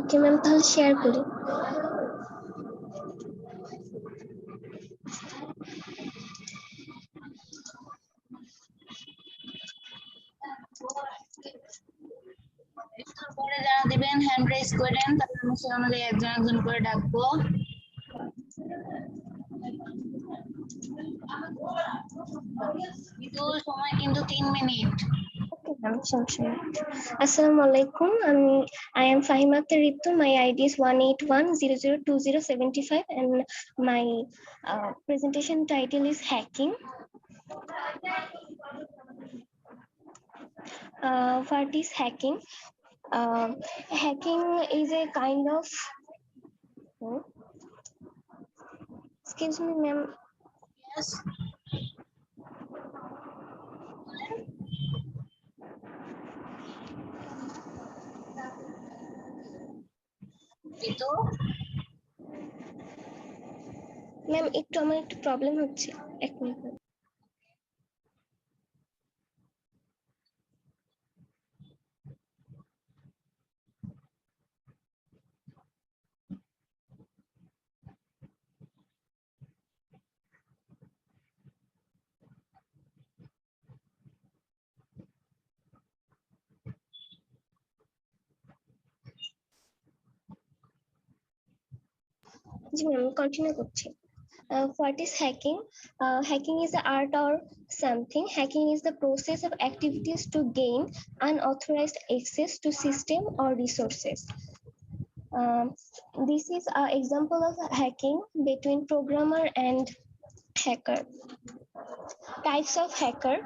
Okay ma'am, তাহলে share করি। পরে যারা দিবেন হ্যান্ড রেজ করেন, তারপর আমি সেই অনুযায়ী একজন একজন করে ডাকবো। কিন্তু সময় কিন্তু 3 minute. Assalamu alaikum. I am Fahima Ritu. My ID is 181002075 and my presentation title is hacking. What is hacking? Hacking is a kind of excuse me, ma'am. Yes. Itu ma'am একটু আমার একটু প্রবলেম হচ্ছে, এক minute. জি ma'am, continue করছি। What is hacking? Hacking is the art or something. Hacking is the process of activities to gain unauthorized access to system or resources. This is an example of hacking between programmer and hacker. Types of hacker.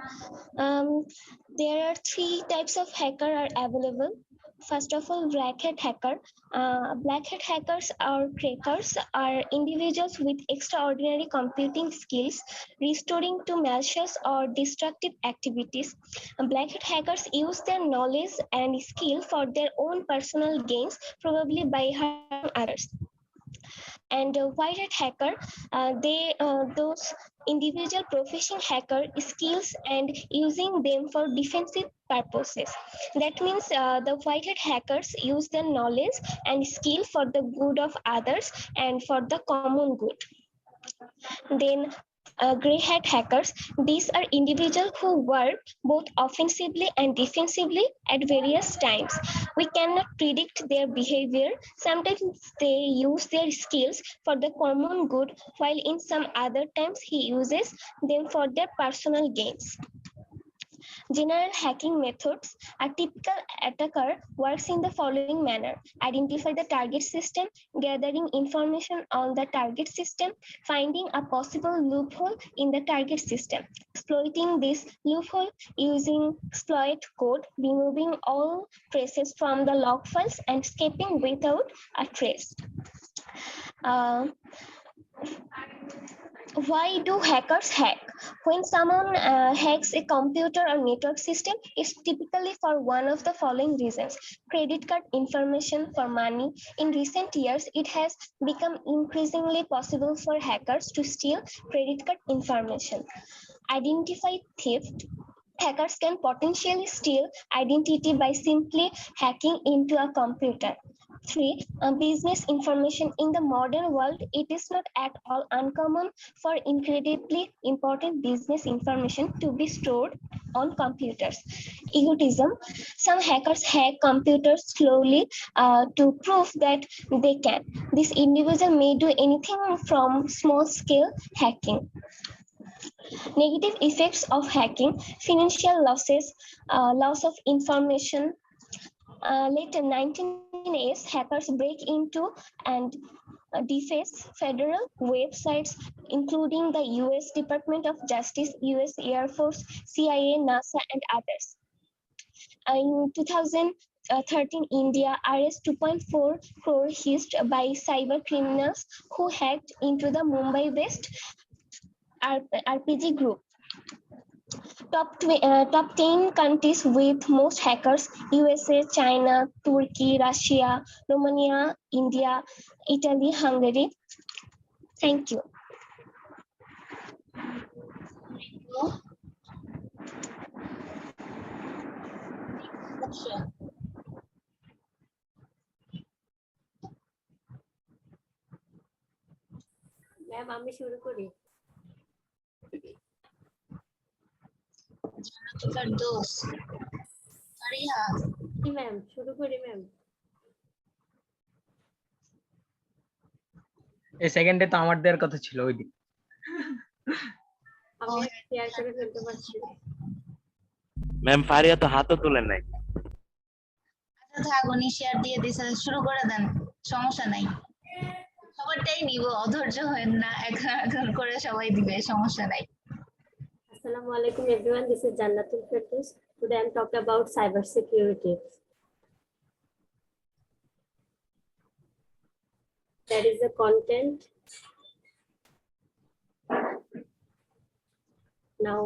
There are 3 types of hacker are available. First of all, black hat hacker. Black hat hackers or crackers are individuals with extraordinary computing skills, restoring to malicious or destructive activities. Black hat hackers use their knowledge and skill for their own personal gains, probably by harming others. And white hat hacker, those individual professional hacker skills and using them for defensive purposes. That means the white hat hackers use their knowledge and skill for the good of others and for the common good. Then gray hat hackers, these are individuals who work both offensively and defensively at various times. We cannot predict their behavior. Sometimes they use their skills for the common good, while in some other times he uses them for their personal gains. General hacking methods. A typical attacker works in the following manner: identify the target system, gathering information on the target system, finding a possible loophole in the target system, exploiting this loophole using exploit code, removing all traces from the log files, and escaping without a trace. Why do hackers hack? When someone hacks a computer or network system, it's typically for one of the following reasons: credit card information, for money. In recent years, it has become increasingly possible for hackers to steal credit card information. Identify theft. Hackers can potentially steal identity by simply hacking into a computer. 3. Business information. In the modern world, it is not at all uncommon for incredibly important business information to be stored on computers. Egotism. Some hackers hack computers slowly to prove that they can. This individual may do anything from small-scale hacking. Negative effects of hacking: financial losses, loss of information. Later 1980s, hackers break into and deface federal websites, including the U.S. Department of Justice, U.S. Air Force, CIA, NASA, and others. In 2013, India arrests 2.4 crore hit by cyber criminals who hacked into the Mumbai-based RPG group. Top 10 countries with most hackers: USA, China, Turkey, Russia, Romania, India, Italy, Hungary. Thank you. Ma'am আমি শুরু করি। ফেরদৌস ফারিহা জি ma'am শুরু করি ma'am. এই সেকেন্ডে তো আমার দেওয়ার কথা ছিল ওই দিন। আমি শেয়ার করে ফেলতে পারছি। ম্যাম ফারিয়া তো হাতও তুলে নাই। আচ্ছা থাক উনি শেয়ার দিয়ে দিছে, শুরু করে দেন, সমস্যা নাই। সবারটাই নিব, অধৈর্য হয়েন না, এখন এখন করে সবাই দিবে, সমস্যা নাই। Assalamu alaikum everyone, this is Jannatul Firdaus. Today I'm talking about cyber security. That is the content. Now,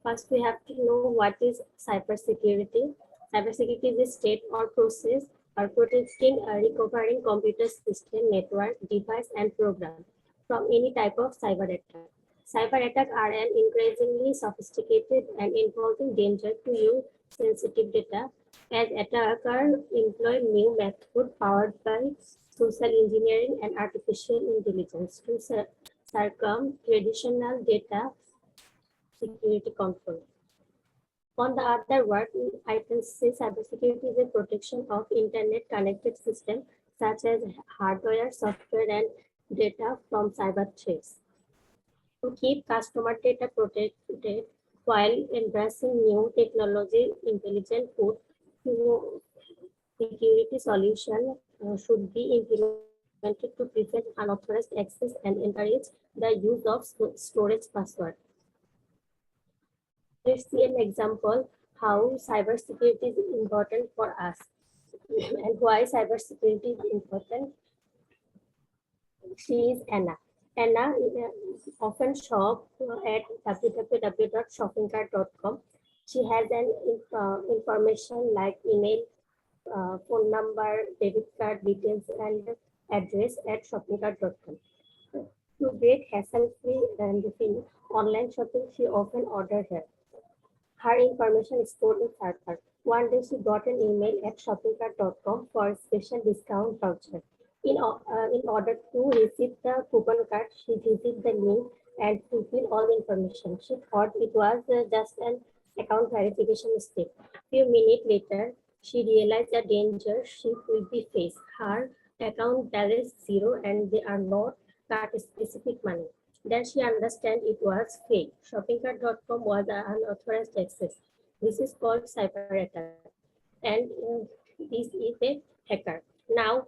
first we have to know what is cybersecurity. Cybersecurity is a state or process or protecting a recovering computer system, network, device, and program from any type of cyber attack. Cyber attacks are an increasingly sophisticated and involving danger to your sensitive data, as attackers employ new methods powered by social engineering and artificial intelligence to circum traditional data security control. On the other word, I can say cybersecurity is a protection of internet connected systems such as hardware, software, and data from cyber threats. To keep customer data protected while embracing new technology, intelligent code security solution should be implemented to prevent unauthorized access and encourage the use of storage password. Let's see an example how cybersecurity is important for us and why cybersecurity is important. She is Anna. Anna often shop at www.shoppingcart.com. She has an information like email, phone number, debit card details, and address at shoppingcart.com. To get hassle-free and online shopping, she often orders here. Her information is stored in server. One day she got an email at shoppingcart.com for a special discount voucher. In order to receive the coupon card, she visited the link and fulfilled all the information. She thought it was just an account verification step. Few minutes later, she realized the danger she would be faced. Her account balance zero and they are not cut specific money. Then she understand it was fake. Shoppingcart.com was an unauthorized access. This is called cyber attack. And this is a hacker. Now,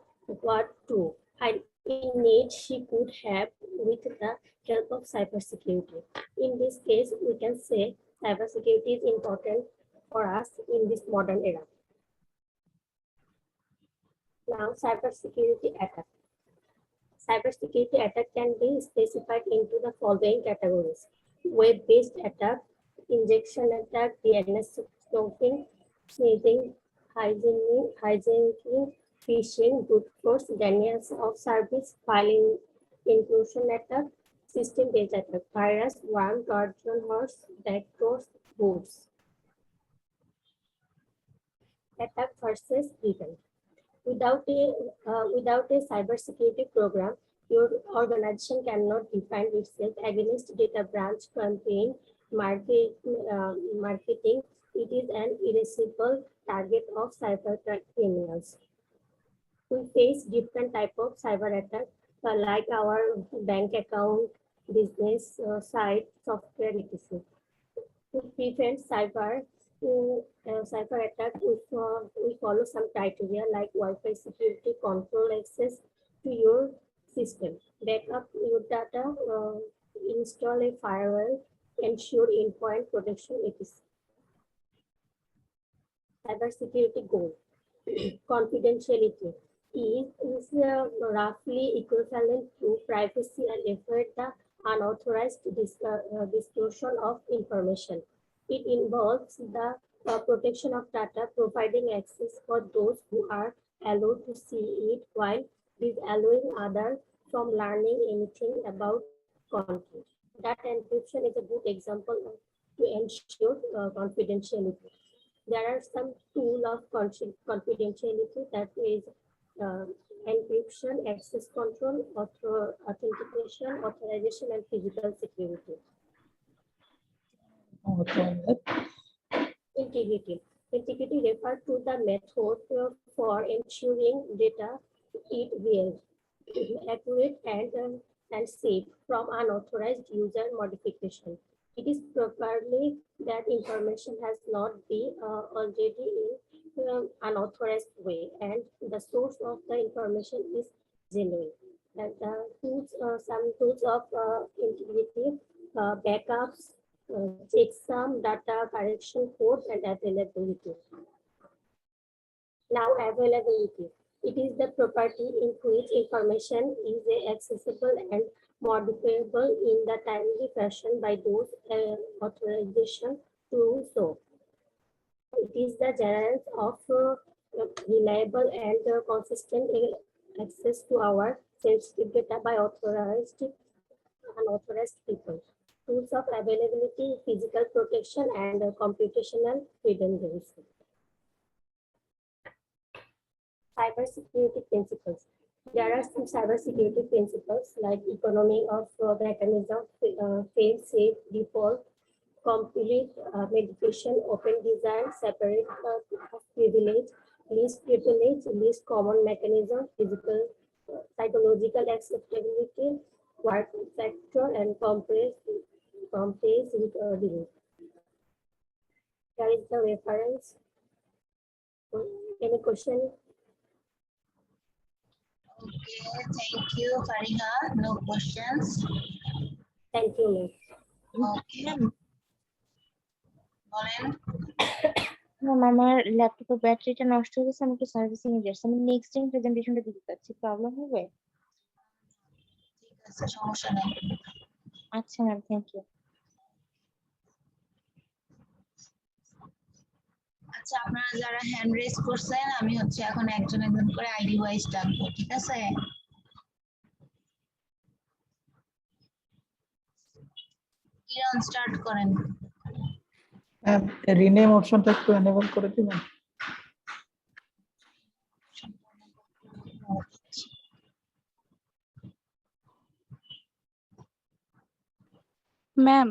what to? In need she could have with the help of cybersecurity. In this case, we can say cybersecurity is important for us in this modern era. Now, cybersecurity attack. Cybersecurity attack can be specified into the following categories: web-based attack, injection attack, DNS snooping, sneezing, hijacking, phishing, brute force, denials of service, file intrusion attack, system-based attack, virus, worm, Trojan horse, backdoors, boots. Attack versus prevent. Without a cybersecurity program, your organization cannot defend itself against data branch campaign marketing. It is an irreversible target of cyber criminals. We face different type of cyber attack like our bank account, business site, software, etc. To prevent cyber attack, we follow some criteria like Wi-Fi security, control access to your system, backup your data, install a firewall, ensure endpoint protection, etc. Cyber security goal. Confidentiality is roughly equivalent to privacy and avoid the unauthorized disclosure of information. It involves the protection of data, providing access for those who are allowed to see it while disallowing others from learning anything about content. That encryption is a good example to ensure confidentiality. There are some tools of confidentiality that is encryption, access control, authentication, authorization, and physical security. Integrity. Integrity refers to the method for ensuring data is real, accurate, and safe from unauthorized user modification. It is properly that information has not been already in unauthorized way, and the source of the information is genuine. And some tools of integrity, backups, checksum, data correction code, and availability. Now, availability. It is the property in which information is accessible and modifiable in the timely fashion by those authorization to so. It is the guarantee of reliable and consistent access to our sensitive data by authorized unauthorized people. Tools of availability, physical protection, and computational redundancy. Cybersecurity principles. There are some cybersecurity principles like economy of mechanism, fail-safe, default, complete mediation, open design, separate privilege, least common mechanism, physical, psychological acceptability, work factor, and compress with delete. There is the reference. Any question? Okay, thank you, Fariha. No questions. Thank you, ma'am. Okay. বলেন। Ma'am আমার ল্যাপটপের ব্যাটারিটা নষ্ট হয়ে গেছে, আমি একটু servicing এ যাচ্ছি, আমি নেক্সট টাইম প্রেজেন্টেশনটা দিতে চাচ্ছি, প্রবলেম হবে? ঠিক আছে, সমস্যা নেই। আচ্ছা ম্যাম, থ্যাংক ইউ। আচ্ছা, আপনারা যারা হ্যান্ড রেজ করছেন, আমি হচ্ছে এখন একজন একজন করে আইডি ওয়াইজ ডাকবো, ঠিক আছে? কিরণ স্টার্ট করেন। রিনেম অপশনটা একটু এনেবল করে দিবেন। ম্যাম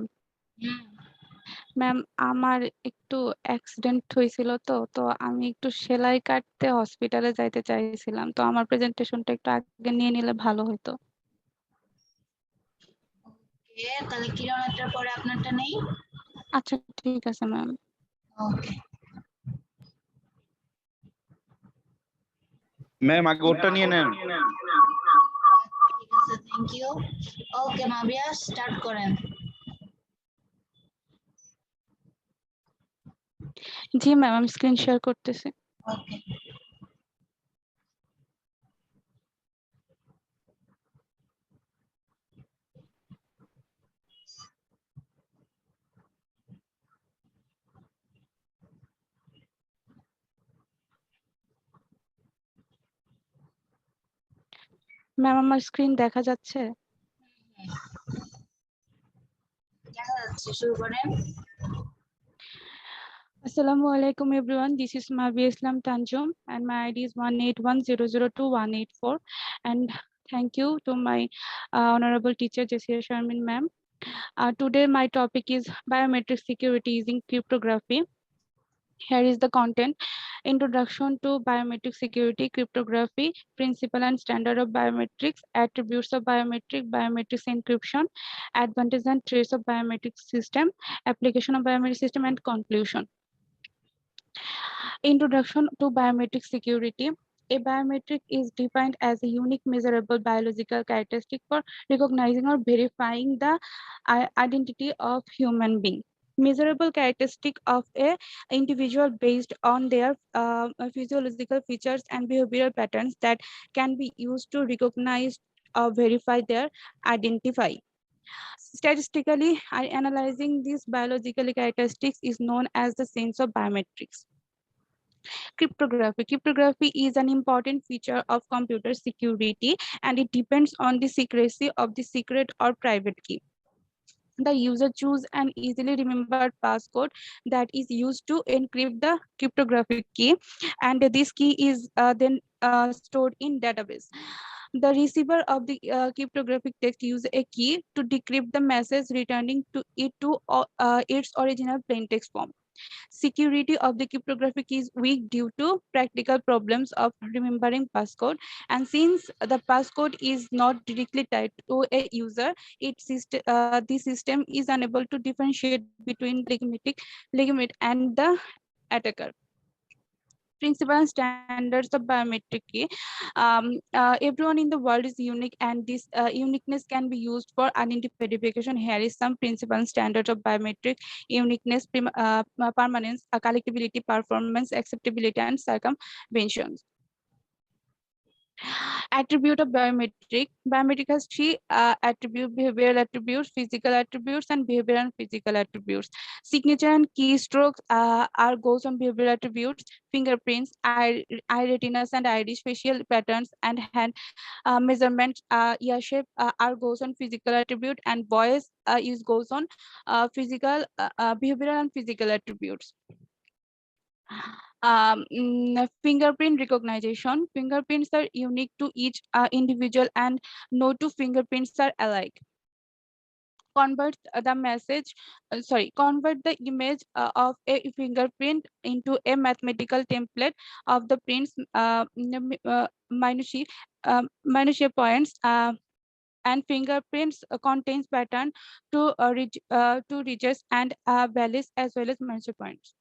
ম্যাম আমার একটু অ্যাক্সিডেন্ট হয়েছিল, তো আমি একটু সেলাই কাটতে হসপিটালে যাইতে চাইছিলাম, তো আমার প্রেজেন্টেশনটা একটু আগে নিয়ে নিলে ভালো হতো। ওকে, তাহলে কিরণেরটার পরে আপনারটা নেই। আচ্ছা ঠিক আছে ম্যাম। ওকে ম্যাম, আগে ওটা নিয়ে নেন। ঠিক আছে, thank you. Okay Mabia, start করেন। জি ম্যাম, আমি স্ক্রিন শেয়ার করতেছি। ওকে ম্যাম আমার স্ক্রিন দেখা যাচ্ছে? দেখা যাচ্ছে, শুরু করেন। Assalamu alaikum everyone, this is Mabia Islam Tanjum and my ID is 181002184, and thank you to my honorable teacher Jasir Sharmin ma'am. Today my topic is biometric security using cryptography. Here is the content: introduction to biometric security, cryptography, principle and standard of biometrics, attributes of biometrics encryption, advantage and trace of biometric system, application of biometric system, and conclusion. Introduction to biometric security. A biometric is defined as a unique measurable biological characteristic for recognizing or verifying the identity of human being. Measurable characteristic of a individual based on their physiological features and behavioral patterns that can be used to recognize or verify their identify. Statistically, analyzing these biological characteristics is known as the science of biometrics. Cryptography. Cryptography is an important feature of computer security and it depends on the secrecy of the secret or private key. The user choose an easily remembered passcode that is used to encrypt the cryptographic key, and this key is then stored in database. The receiver of the cryptographic text use a key to decrypt the message, returning to its original plain text form. Security of the cryptographic is weak due to practical problems of remembering passcode, and since the passcode is not directly tied to a user, the system is unable to differentiate between legitimate and the attacker. Principles and standards of biometric key. Everyone in the world is unique, and this uniqueness can be used for identity verification. Here is some principles and standards of biometric: uniqueness, permanence, collectability, performance, acceptability, and circumventions. Attribute of biometric. Biometric has three attributes: behavioral attributes, physical attributes, and behavioral and physical attributes. Signature and keystrokes are goes on behavioral attributes. Fingerprints, eye retinas and iris, facial patterns, and hand measurements, ear shape are goes on physical attribute, and voice is goes on behavioral and physical attributes. Fingerprint recognition. Fingerprints are unique to each individual, and no two fingerprints are alike. Convert the image of a fingerprint into a mathematical template of the print's minutiae points, and fingerprints contains pattern to ridges and valleys as well as minutiae points.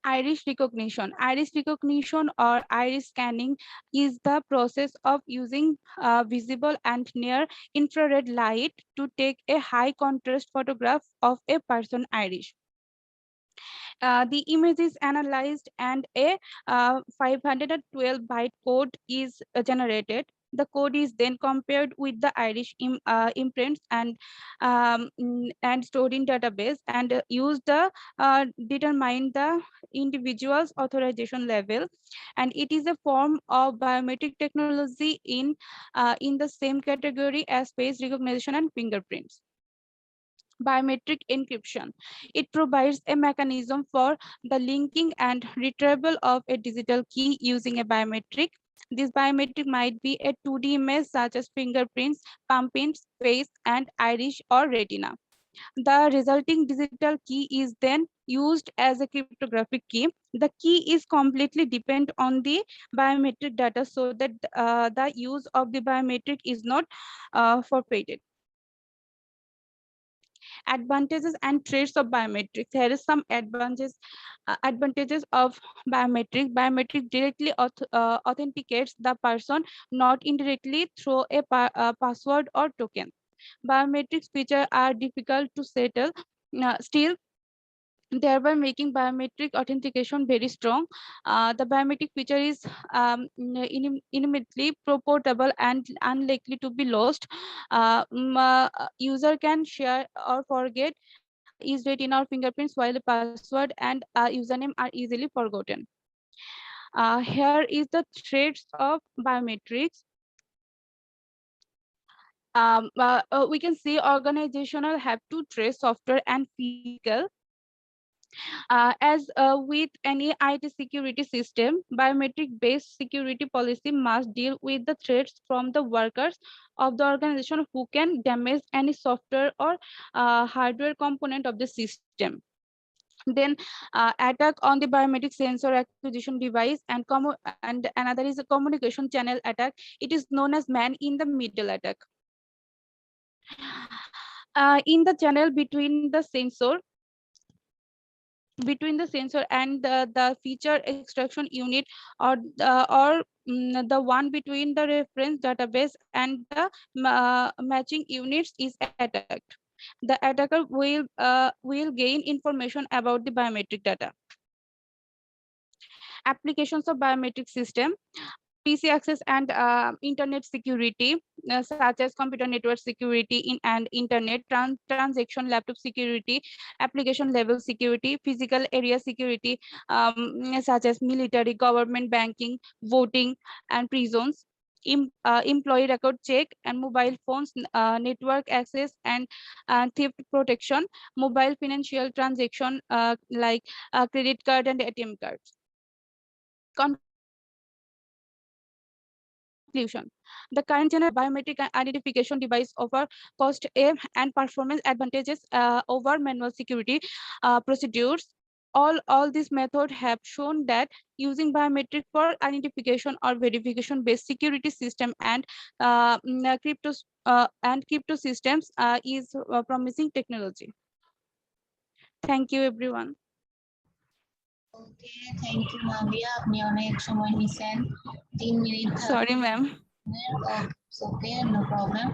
Iris recognition. Iris recognition or iris scanning is the process of using visible and near infrared light to take a high contrast photograph of a person iris. The image is analyzed and a 512 byte code is generated. The code is then compared with the iris imprints and stored in database, and used to determine the individual's authorization level. And it is a form of biometric technology in the same category as face recognition and fingerprints. Biometric encryption. It provides a mechanism for the linking and retrieval of a digital key using a biometric. This biometric might be a 2D image such as fingerprints, palm prints, face, and iris or retina. The resulting digital key is then used as a cryptographic key. The key is completely dependent on the biometric data, so that the use of the biometric is not forfeited. Advantages and traits of biometrics. Here is some advantages of biometric. Biometric directly authenticates the person, not indirectly through a password or token. Biometrics features are difficult to settle, still thereby making biometric authentication very strong. The biometric feature is immediately portable and unlikely to be lost. User can share or forget his retina or fingerprints, while the password and username are easily forgotten. Here is the traits of biometrics. We can see organizational have two traits: software and physical. As with any IT security system, biometric-based security policy must deal with the threats from the workers of the organization who can damage any software or hardware component of the system. Then attack on the biometric sensor acquisition device, and another is a communication channel attack. It is known as man in the middle attack. In the channel between the sensor and the feature extraction unit, or the one between the reference database and the matching units is attacked. The attacker will gain information about the biometric data. Applications of biometric system: PC access and internet security, such as computer network security and internet transaction, laptop security, application level security, physical area security, such as military, government, banking, voting, and prisons. employee record check, and mobile phones network access and theft protection, mobile financial transaction like credit card and ATM cards. Conclusion. The current generation biometric identification device offer cost and performance advantages over manual security procedures. All these methods have shown that using biometric for identification or verification based security system and crypto systems is promising technology. Thank you everyone. Okay, thank you Mabia, আপনি অনেক সময় নিছেন, 3 minute. Sorry ma'am. Okay, no problem.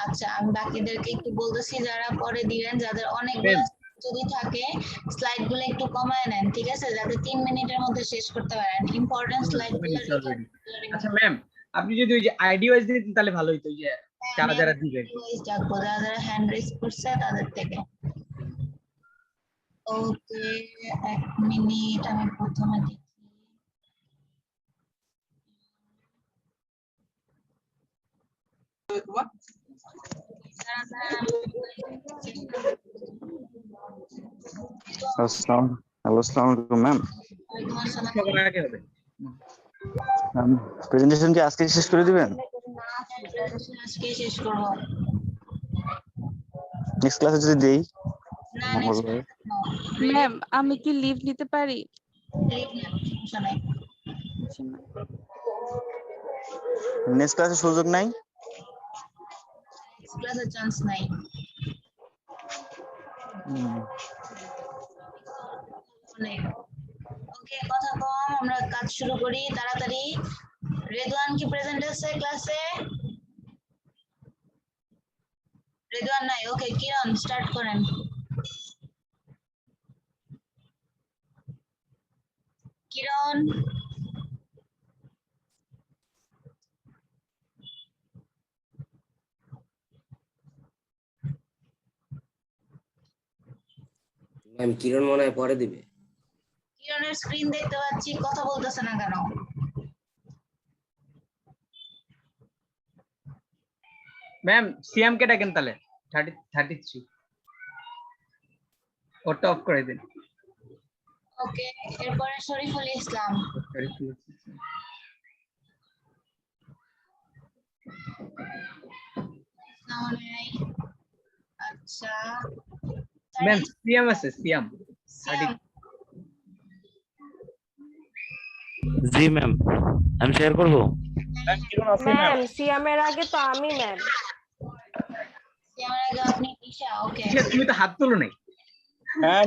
আচ্ছা, আমি বাকিদেরকে একটু বলতেছি যারা পরে দিবেন, যাদের অনেকগুলো যদি থাকে স্লাইড গুলো একটু কমায় নেন, ঠিক আছে, যাতে 3 মিনিটের মধ্যে শেষ করতে পারেন। ইম্পর্টেন্ট স্লাইড গুলো। আচ্ছা ম্যাম, আপনি যদি ওই যে আইডি ওয়াইজ দিতেন তাহলে ভালো হতো, ওই যে যারা যারা দিবে, যারা হ্যান্ড রেজ করছে তাদের থেকে। ওকে, 1 মিনিট, আমি প্রথমে দেখি। হ্যালো, আসসালামু আলাইকুম ম্যাম। প্রেজেন্টেশন কি আজকে শেষ করে দিবেন? আজকে শেষ করব। নেক্সট ক্লাসে যদি দেই? ম্যাম আমি কি লিভ নিতে পারি? নেক্সট ক্লাসে সুযোগ নাই? নেক্সট ক্লাসে চান্স নাই। ওকে, কথা কম, আমরা কাজ শুরু করি তাড়াতাড়ি। রেদওয়ান কি প্রেজেন্ট আছে ক্লাসে? রেদওয়ান নাই। ওকে, কিরণ স্টার্ট করেন। কিরণ, ম্যাম কিরণ মনে হয় পরে দিবে। কিরণের স্ক্রিন দেখতে পাচ্ছি, কথা বলতেছে না কেন? ম্যাম সিএম কে ডাকেন তাহলে 33 ওটা অফ করে দিন। ওকে, এরপরে শরীফুল ইসলাম। আচ্ছা ম্যাম সিএম আছে, সিএম। জি ম্যাম, আমি শেয়ার করব। ম্যাম সিএম এর আগে তো আমি ম্যাম। সিএম এর আগে আপনি ঈশা। ওকে, তুমি তো হাত তুলো নাই। হ্যাঁ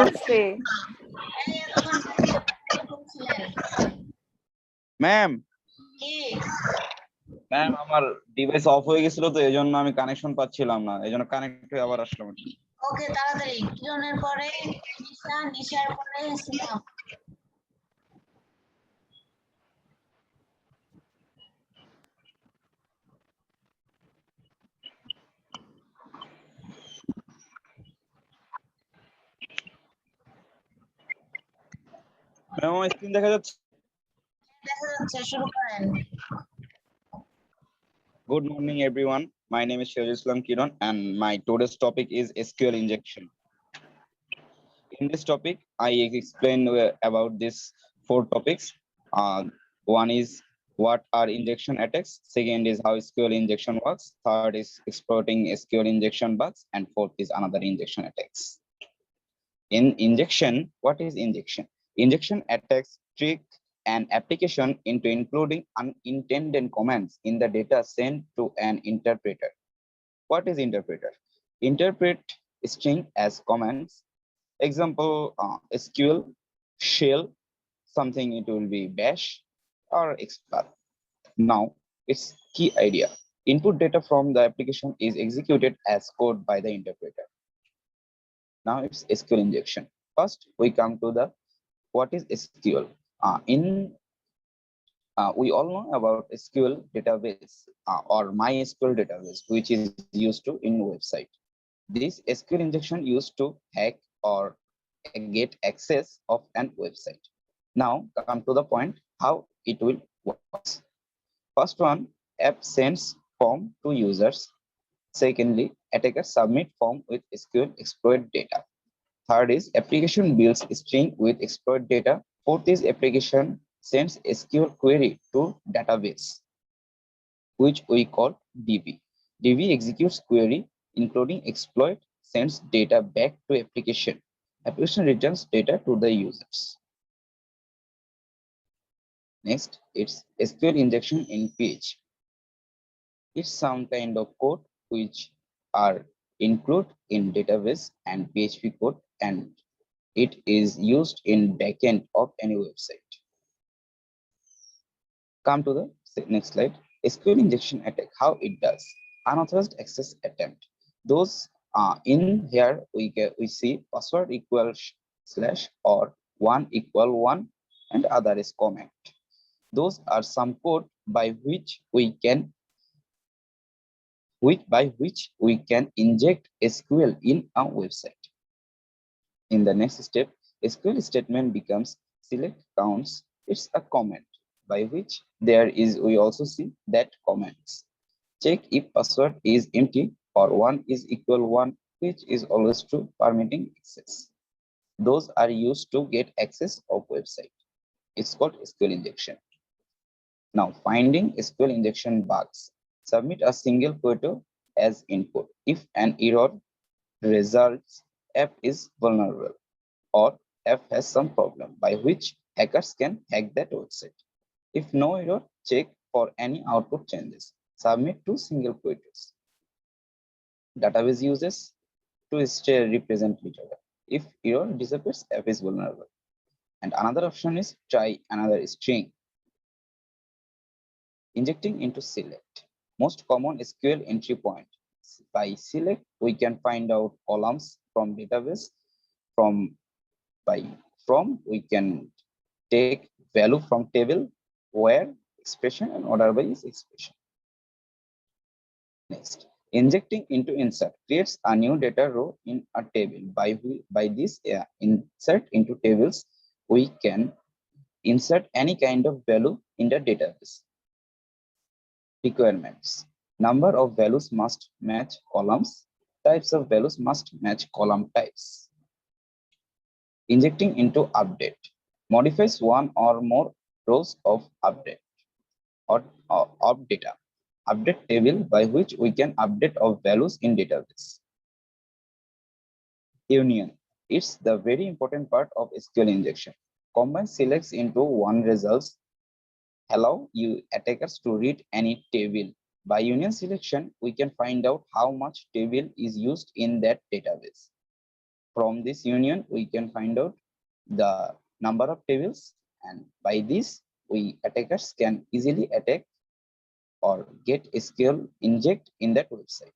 আছে ম্যাম। কি ম্যাম আমার ডিভাইস অফ হয়ে গেছিল, তো এজন্য আমি কানেকশন পাচ্ছিলাম না, এজন্য কানেক্ট হয়ে আবার আসলাম। ওকে, তাড়াতাড়ি। কিরণের পরে নিশা, নিশার পরে সিয়াম। ম্যাম আমার স্ক্রিন দেখা যাচ্ছে? দেখা যাচ্ছে, শুরু করেন। Good morning everyone. My name is Shahid Islam Kiran and my today's topic is SQL injection. In this topic, I explain about these 4 topics. One is what are injection attacks. Second is how SQL injection works. Third is exploiting SQL injection bugs, and fourth is another injection attacks. In injection, what is injection? Injection attacks trick an application into including unintended commands in the data sent to an interpreter. What is interpreter? Interpret string as commands. Example, SQL, shell, something it will be bash or exploit. Now, its key idea. Input data from the application is executed as code by the interpreter. Now it's SQL injection. First, we come to the what is SQL. We all know about SQL database or MySQL database, which is used to in website. This SQL injection used to hack or get access of an website. Now come to the point how it will work. First one, app sends form to users. Secondly, attacker submit form with SQL exploit data. Third is application builds string with exploit data. Fourth is application sends SQL query to database, which we call DB. DB executes query, including exploit, sends data back to application. Application returns data to the users. Next, it's SQL injection in PHP. It's some kind of code which are included in database and PHP code, and it is used in backend of any website. Come to the next slide. SQL injection attack, how it does. Unauthorized access attempt. Those in here we see password equals slash or 1 equal 1 and other is comment. Those are some code by which we can inject SQL in a website. In the next step, SQL statement becomes select counts. It's a comment by which we also see that comments. Check if password is empty or 1 is equal 1, which is always true, permitting access. Those are used to get access of website. It's called SQL injection. Now, finding SQL injection bugs. Submit a single photo as input. If an error results, app is vulnerable or app has some problem by which hackers can hack that website. If no error, check for any output changes. Submit 2 single queries. Database uses to represent each other. If error disappears, app is vulnerable. And another option is try another string. Injecting into select. Most common SQL entry point. By select, we can find out columns from database. From we can take value from table, where expression and order by is expression. Next, injecting into insert creates a new data row in a table. By this insert into tables, we can insert any kind of value in the database. Requirements. Number of values must match columns. Types of values must match column types. Injecting into update. Modifies one or more rows of update or of data. Update table by which we can update of values in database. Union. It's the very important part of SQL injection. Combine selects into one results. Allow you attackers to read any table. By union selection, we can find out how much table is used in that database. From this union, we can find out the number of tables, and by this, attackers can easily attack or get SQL inject in that website.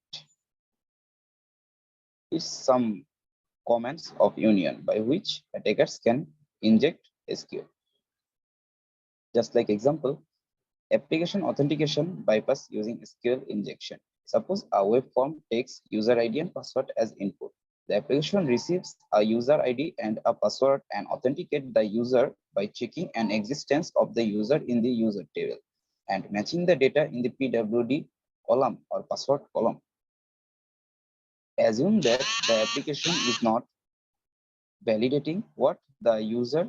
Is some comments of union by which attackers can inject SQL. Just like example, application authentication bypass using SQL injection. Suppose a web form takes user ID and password as input. The application receives a user ID and a password and authenticate the user by checking an existence of the user in the user table and matching the data in the PWD column or password column. Assume that the application is not validating what the user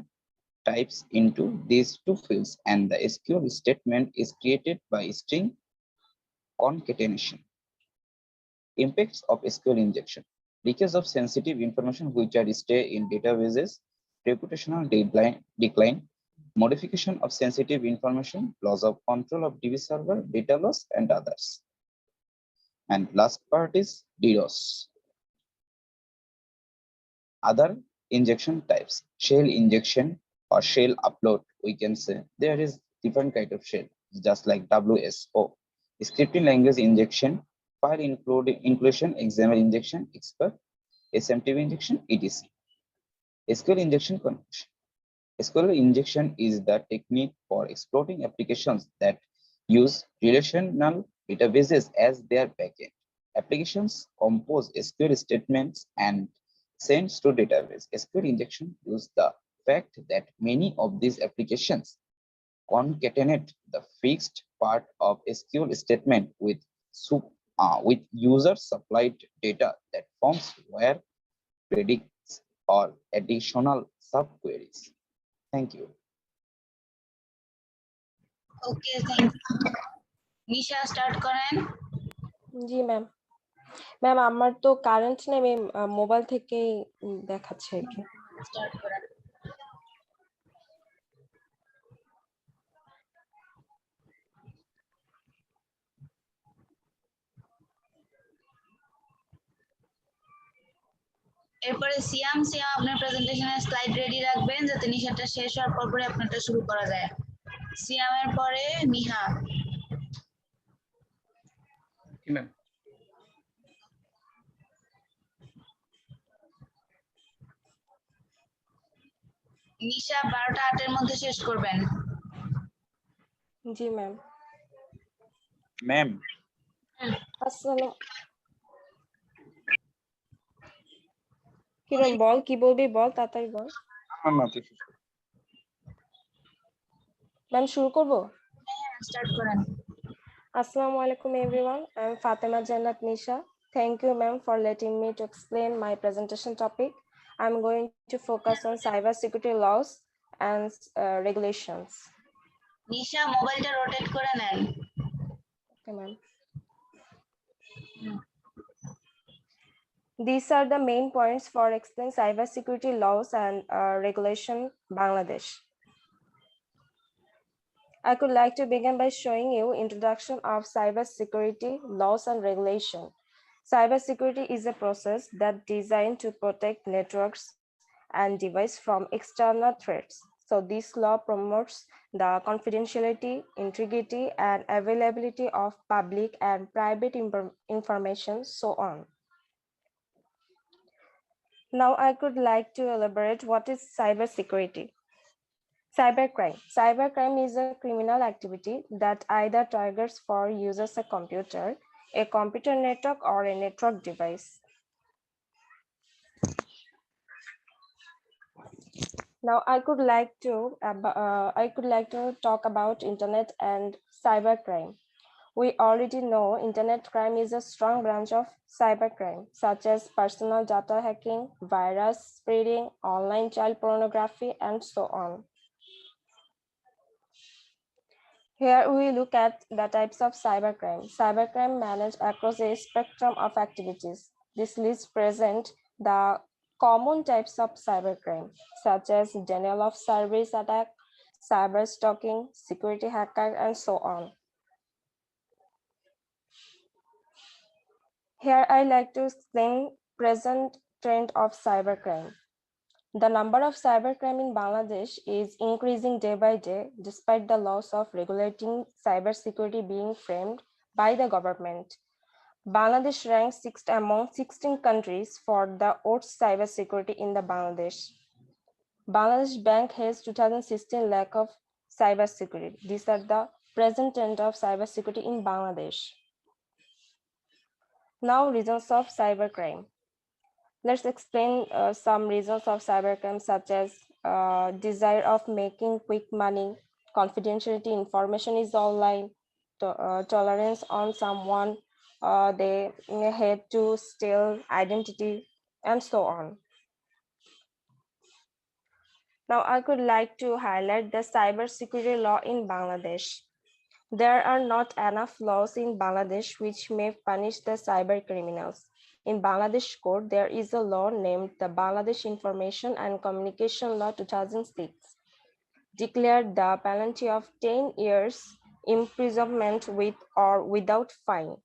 types into these two fields, and the SQL statement is created by string concatenation. Impacts of SQL injection. Leakage of sensitive information which are stay in databases, reputational decline, modification of sensitive information, loss of control of DB server, data loss, and others. And last part is DDoS. Other injection types, shell injection or shell upload, we can say there is different kind of shell, just like WSO, scripting language injection, file inclusion, XML injection, expert, SMTP injection, etc. SQL injection conclusion. SQL injection is the technique for exploiting applications that use relational databases as their backend. Applications compose SQL statements and sends to database. SQL injection uses the fact that many of these applications concatenate the fixed part of SQL statement with user supplied data that forms where predicts or additional subqueries. Thank you. Okay, thank you. Nisha start করেন। জি ma'am. Ma'am আমার তো current নেই, আমি mobile থেকেই দেখাচ্ছি আর কি। Start করেন। এরপরে সিয়াম আপনার প্রেজেন্টেশনের স্লাইড রেডি রাখবেন যাতে নিশাটা শেষ হওয়ার পরে আপনারটা শুরু করা যায়। সিয়ামের পরে নিহা। জি ম্যাম। নিশা 12টা 8 এর মধ্যে শেষ করবেন। জি ম্যাম। ম্যাম। আসসালাম। কিরণ বল, কি বলবি বল, তাড়াতাড়ি বল। ম্যাম শুরু করব? হ্যাঁ, স্টার্ট করেন। Assalamu alaikum everyone. I'm Fatima Jannat Nisha. Thank you ma'am for letting me to explain my presentation topic. I'm going to focus on cybersecurity laws and regulations. নিশা মোবাইলটা rotate করে নেন। Okay ma'am. These are the main points for explaining cybersecurity laws and regulation Bangladesh. I could like to begin by showing you introduction of cybersecurity laws and regulation. Cybersecurity is a process that designed to protect networks and devices from external threats. So this law promotes the confidentiality, integrity, and availability of public and private information, so on. Now I could like to elaborate what is cybersecurity. Cybercrime. Cybercrime is a criminal activity that either targets for users a computer network, or a network device. Now I could like to talk about internet and cybercrime. We already know internet crime is a strong branch of cybercrime, such as personal data hacking, virus spreading, online child pornography, and so on. Here we look at the types of cybercrime. Cybercrime managed across a spectrum of activities. This list presents the common types of cybercrime, such as denial of service attack, cyber stalking, security hacker, and so on. Here I like to explain present trend of cybercrime. The number of cybercrime in Bangladesh is increasing day by day, despite the laws of regulating cybersecurity being framed by the government. Bangladesh ranks 6th among 16 countries for the worst cybersecurity in the Bangladesh. Bangladesh Bank has 2016 lack of cybersecurity. These are the present trend of cybersecurity in Bangladesh. Now, reasons of cybercrime. Let's explain some reasons of cybercrime, such as desire of making quick money, confidentiality, information is online, tolerance on someone, they hate to steal identity, and so on. Now I could like to highlight the cybersecurity law in Bangladesh. There are not enough laws in Bangladesh which may punish the cyber criminals. In Bangladesh code, there is a law named the Bangladesh Information and Communication Law 2006, declared the penalty of 10 years imprisonment with or without fine.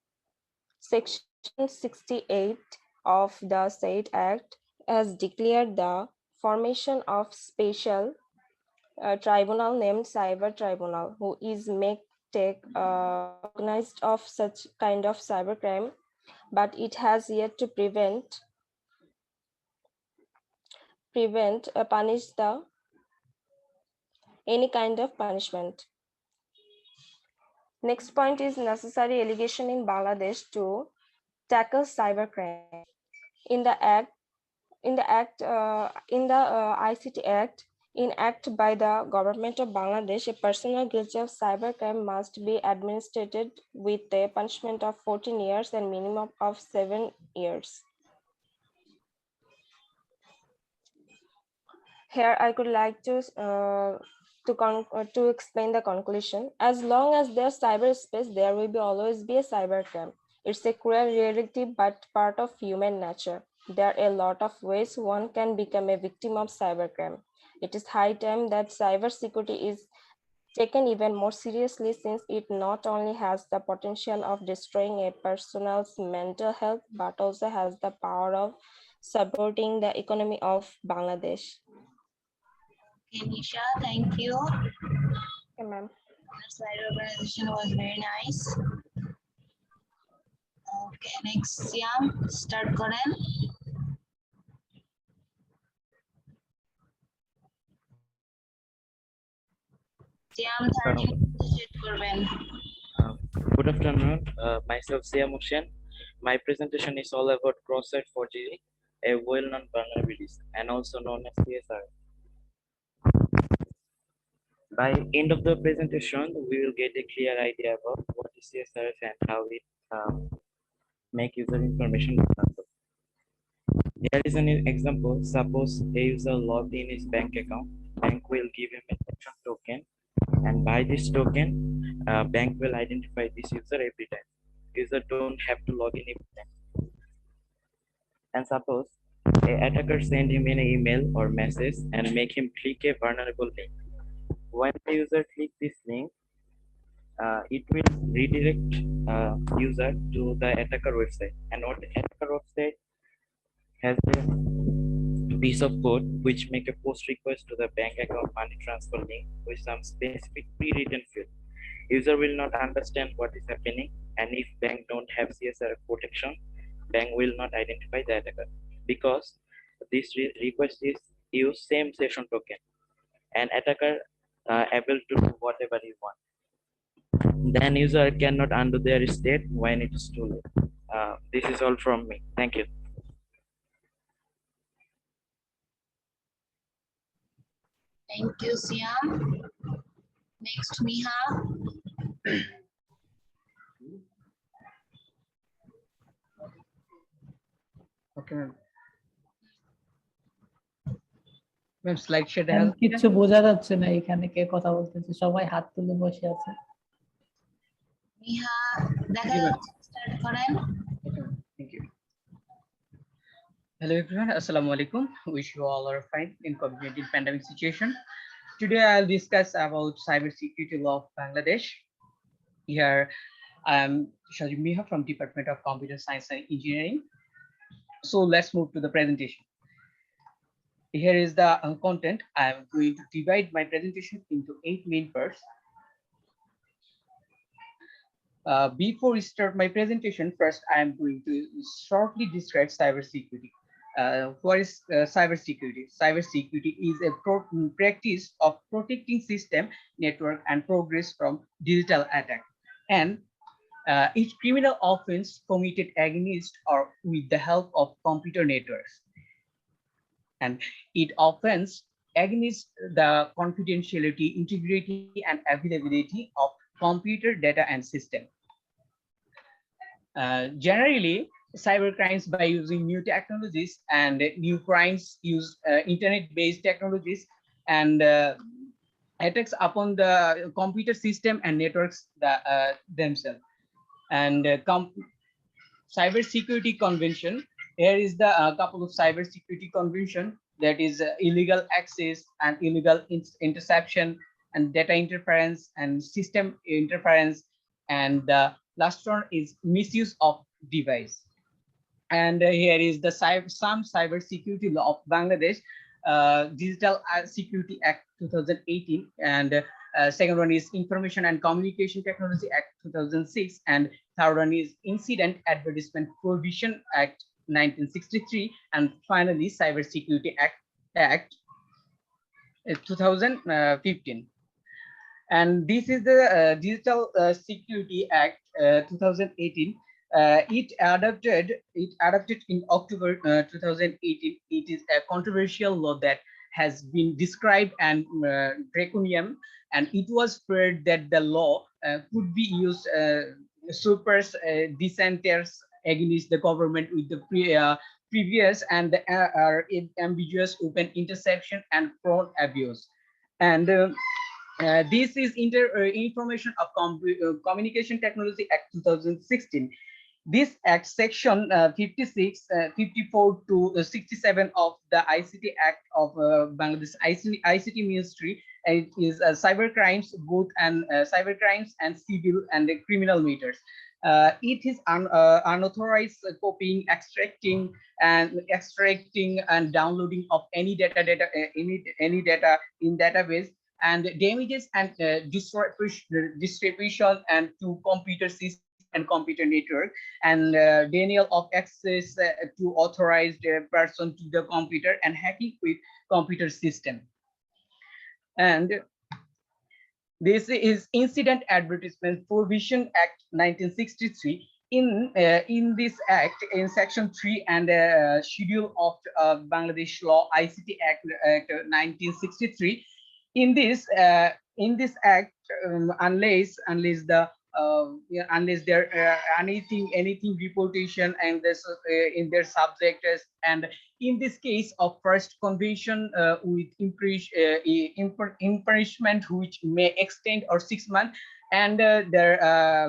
Section 68 of the said act has declared the formation of special tribunal named Cyber Tribunal, who is recognized of such kind of cybercrime, but it has yet to punish any kind of punishment. Next point is necessary allegation in Bangladesh to tackle cybercrime. In the ICT Act, In act by the government of Bangladesh, a person guilty of cybercrime must be administered with a punishment of 14 years and minimum of 7 years. Here, I could like to explain the conclusion. As long as there's cyberspace, there will always be a cybercrime. It's a cruel reality, but part of human nature. There are a lot of ways one can become a victim of cybercrime. It is high time that cybersecurity is taken even more seriously, since it not only has the potential of destroying a person's mental health, but also has the power of supporting the economy of Bangladesh. Okay, Nisha, thank you. Okay, ma'am. The slide organization was very nice. Okay, next Siam, start করেন. Siam 30 minutes set করবেন. Good afternoon. Myself, Siam Hossain. My presentation is all about cross-site forgery, a well-known vulnerability, and also known as CSR. By end of the presentation, we will get a clear idea about what is CSR and how it make user information vulnerable. Here is an example. Suppose a user logged in his bank account. Bank will give him a action token, and by this token, bank will identify this user every time. User don't have to log in every time. And suppose a attacker send him an email or message and make him click a vulnerable link. When the user click this link, it will redirect user to the attacker website, and on the attacker website has a piece of code which make a post request to the bank account money transfer link with some specific pre-written field. User will not understand what is happening, and if bank don't have CSR protection, bank will not identify the attacker, because this request is use same session token, and attacker able to do whatever he want. Then user cannot undo their state when it is too late. This is all from me. Thank you. Thank you, Siam. Next, Miha. Okay ma'am ma'am slide share দেখা যাচ্ছে? কিছু বোঝা যাচ্ছে না এখানে কে কথা বলতেছে, সবাই হাত তুলে বসে আছে। Miha, দেখা যাচ্ছে, start করেন. Thank you. Hello everyone, assalamu alaikum. Wish you all are fine in COVID-19 pandemic situation. Today I'll discuss about cybersecurity law of Bangladesh. Here I am Shajib Miha from Department of Computer Science and Engineering. So let's move to the presentation. Here is the content. I am going to divide my presentation into 8 main parts. Before we start my presentation, first I am going to shortly describe cybersecurity. What is cybersecurity? Cybersecurity is a practice of protecting system, network, and progress from digital attack, and each criminal offense committed against or with the help of computer networks, and it offends against the confidentiality, integrity, and availability of computer data and system. Generally, cybercrimes by using new technologies, and new crimes use internet-based technologies, and attacks upon the computer system and networks themselves. And cybersecurity convention. Here is the couple of cybersecurity convention, that is illegal access and illegal interception and data interference and system interference, and the last one is misuse of device. And here is the some cybersecurity law of Bangladesh, Digital Security Act 2018, and second one is Information and Communication Technology Act 2006, and third one is Incident Advertisement Prohibition Act 1963, and finally Cybersecurity Act 2015. And this is the Digital Security Act 2018. It adopted in October 2018. It is a controversial law that has been described and draconian, and it was feared that the law could be used supers dissenters against the government with the previous and the ambiguous open interception and fraud abuse. And this is Information of Communication Technology Act 2016. This Act, Section 56, 54 to 67 of the ICT Act of Bangladesh ICT Ministry, it is cyber crimes, both and cyber crimes and civil and criminal matters. It is unauthorized copying, extracting and downloading of any data any data in database, and damages and distribution and to computer system and computer network, and denial of access to authorized person to the computer, and hacking with computer system. And this is Incident Advertisement Provision Act 1963. In this act, in Section 3 and Schedule of Bangladesh Law ICT Act 1963, in this act, unless there anything reportation and this in their subjects, and in this case of first conviction with imprisonment which may extend or 6 months, and their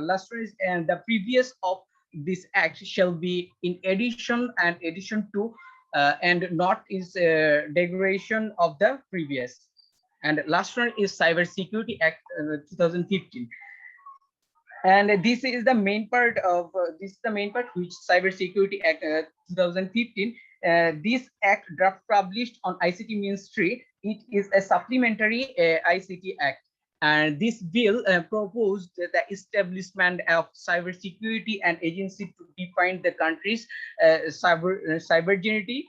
last and the previous of this act shall be in addition to and not is degradation of the previous. And last one is Cyber Security Act 2015. And this is the main part of which Cyber Security Act 2015. This act draft published on ICT Ministry. It is a supplementary ICT Act, and this bill proposed the establishment of cybersecurity and agency to define the country's cybergenity,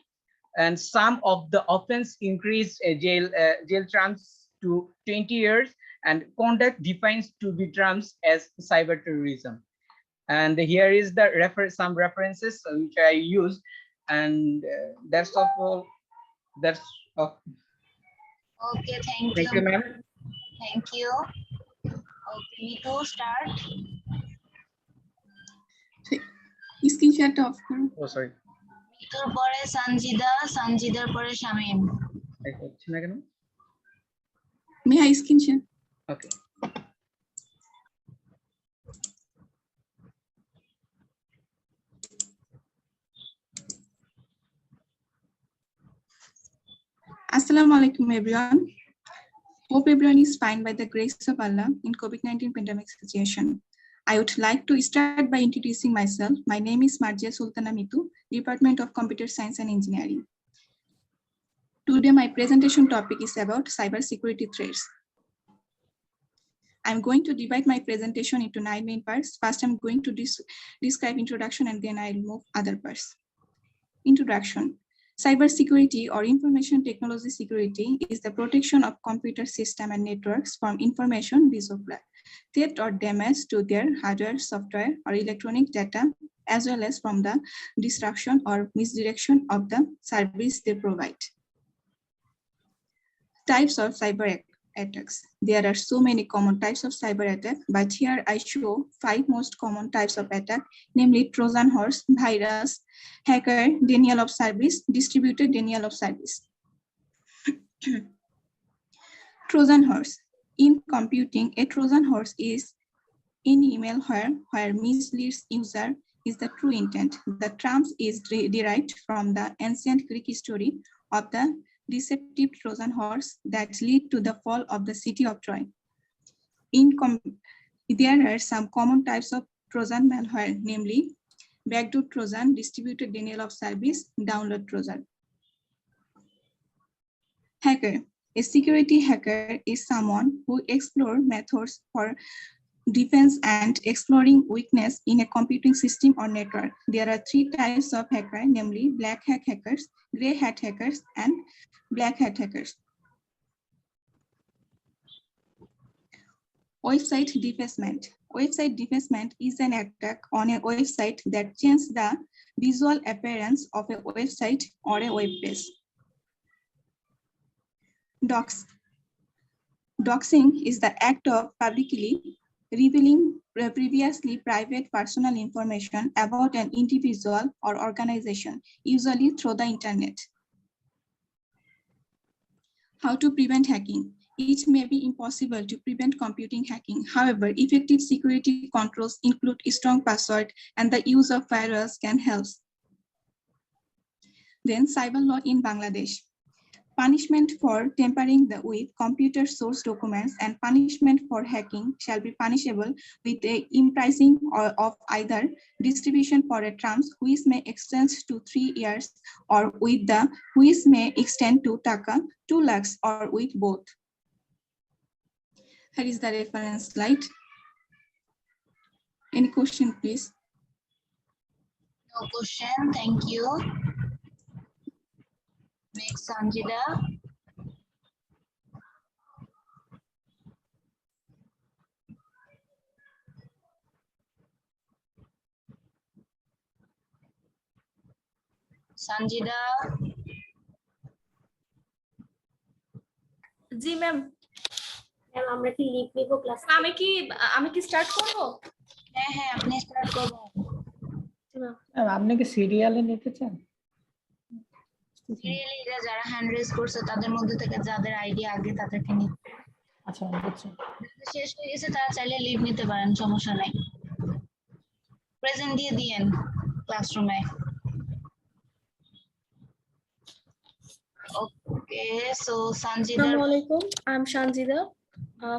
and some of the offense increased jail terms to 20 years, and conduct defines to be terms as cyber terrorism. And here is the some references which I used, and that's all. That's all. Okay, thank Thank you, ma'am. Thank you. Okay, me to start. Screen শেয়ারটা off করুন। Oh, sorry. মিতুর পরে সঞ্জিদার পরে শামীম। হচ্ছে না কেন? মিয়া screen share. Okay. Assalamu alaikum everyone. Hope everyone is fine by the grace of Allah in COVID-19 pandemic situation. I would like to start by introducing myself. My name is Marjia Sultana Mitu, Department of Computer Science and Engineering. Today my presentation topic is about cybersecurity threats. I'm going to divide my presentation into 9 main parts. First, I'm going to describe introduction, and then I'll move other parts. Introduction. Cybersecurity or information technology security is the protection of computer system and networks from information disorder, theft or damage to their hardware, software, or electronic data, as well as from the destruction or misdirection of the service they provide. Types of cyber attacks. There are so many common types of cyber attack, but here I show 5 most common types of attack, namely Trojan horse, virus, hacker, denial of service, distributed denial of service. Trojan horse. In computing, a Trojan horse is an email where misleads user is the true intent. The term is derived from the ancient Greek story of the deceptive Trojan horse that lead to the fall of the city of Troy. There are some common types of Trojan malware, namely backdoor Trojan, distributed denial of service, download Trojan. Hacker. A security hacker is someone who explores methods for defense and exploring weakness in a computing system or network. There are 3 types of hacker, namely black hat hackers, gray hat hackers, and black hat hackers. Website defacement. Website defacement is an attack on a website that changes the visual appearance of a website or a web page. Doxing is the act of publicly revealing previously private personal information about an individual or organization, usually through the internet. How to prevent hacking? It may be impossible to prevent computing hacking. However, effective security controls include a strong password and the use of firewalls can help. Then cyber law in Bangladesh. Punishment for tampering with computer source documents and punishment for hacking shall be punishable with a imprising of either distribution for a terms which may extend to 3 years or with the which may extend to taka 2 lakhs or with both. Here is the reference slide. Any question, please? No question. Thank you. Next, Sanjida. Sanjida. G ma'am আমরা কি leave নিব class? আমি কি start করব? হ্যাঁ হ্যাঁ আপনি start করুন। আপনি কি সিরিয়ালে নিতে চান? সিরিয়ালি যারা হ্যান্ড রেজ করছে তাদের মধ্যে থেকে যাদের আইডিয়া আগে তাদেরকে নিতে। আচ্ছা বুঝছি। শেষ হয়ে গেছে তারা চাইলে লিভ নিতে পারেন, সমস্যা নাই। প্রেজেন্ট দিয়ে দিয়েন ক্লাসরুমে। Okay, so Sanjida. Assalamualaikum. I'm Sanjida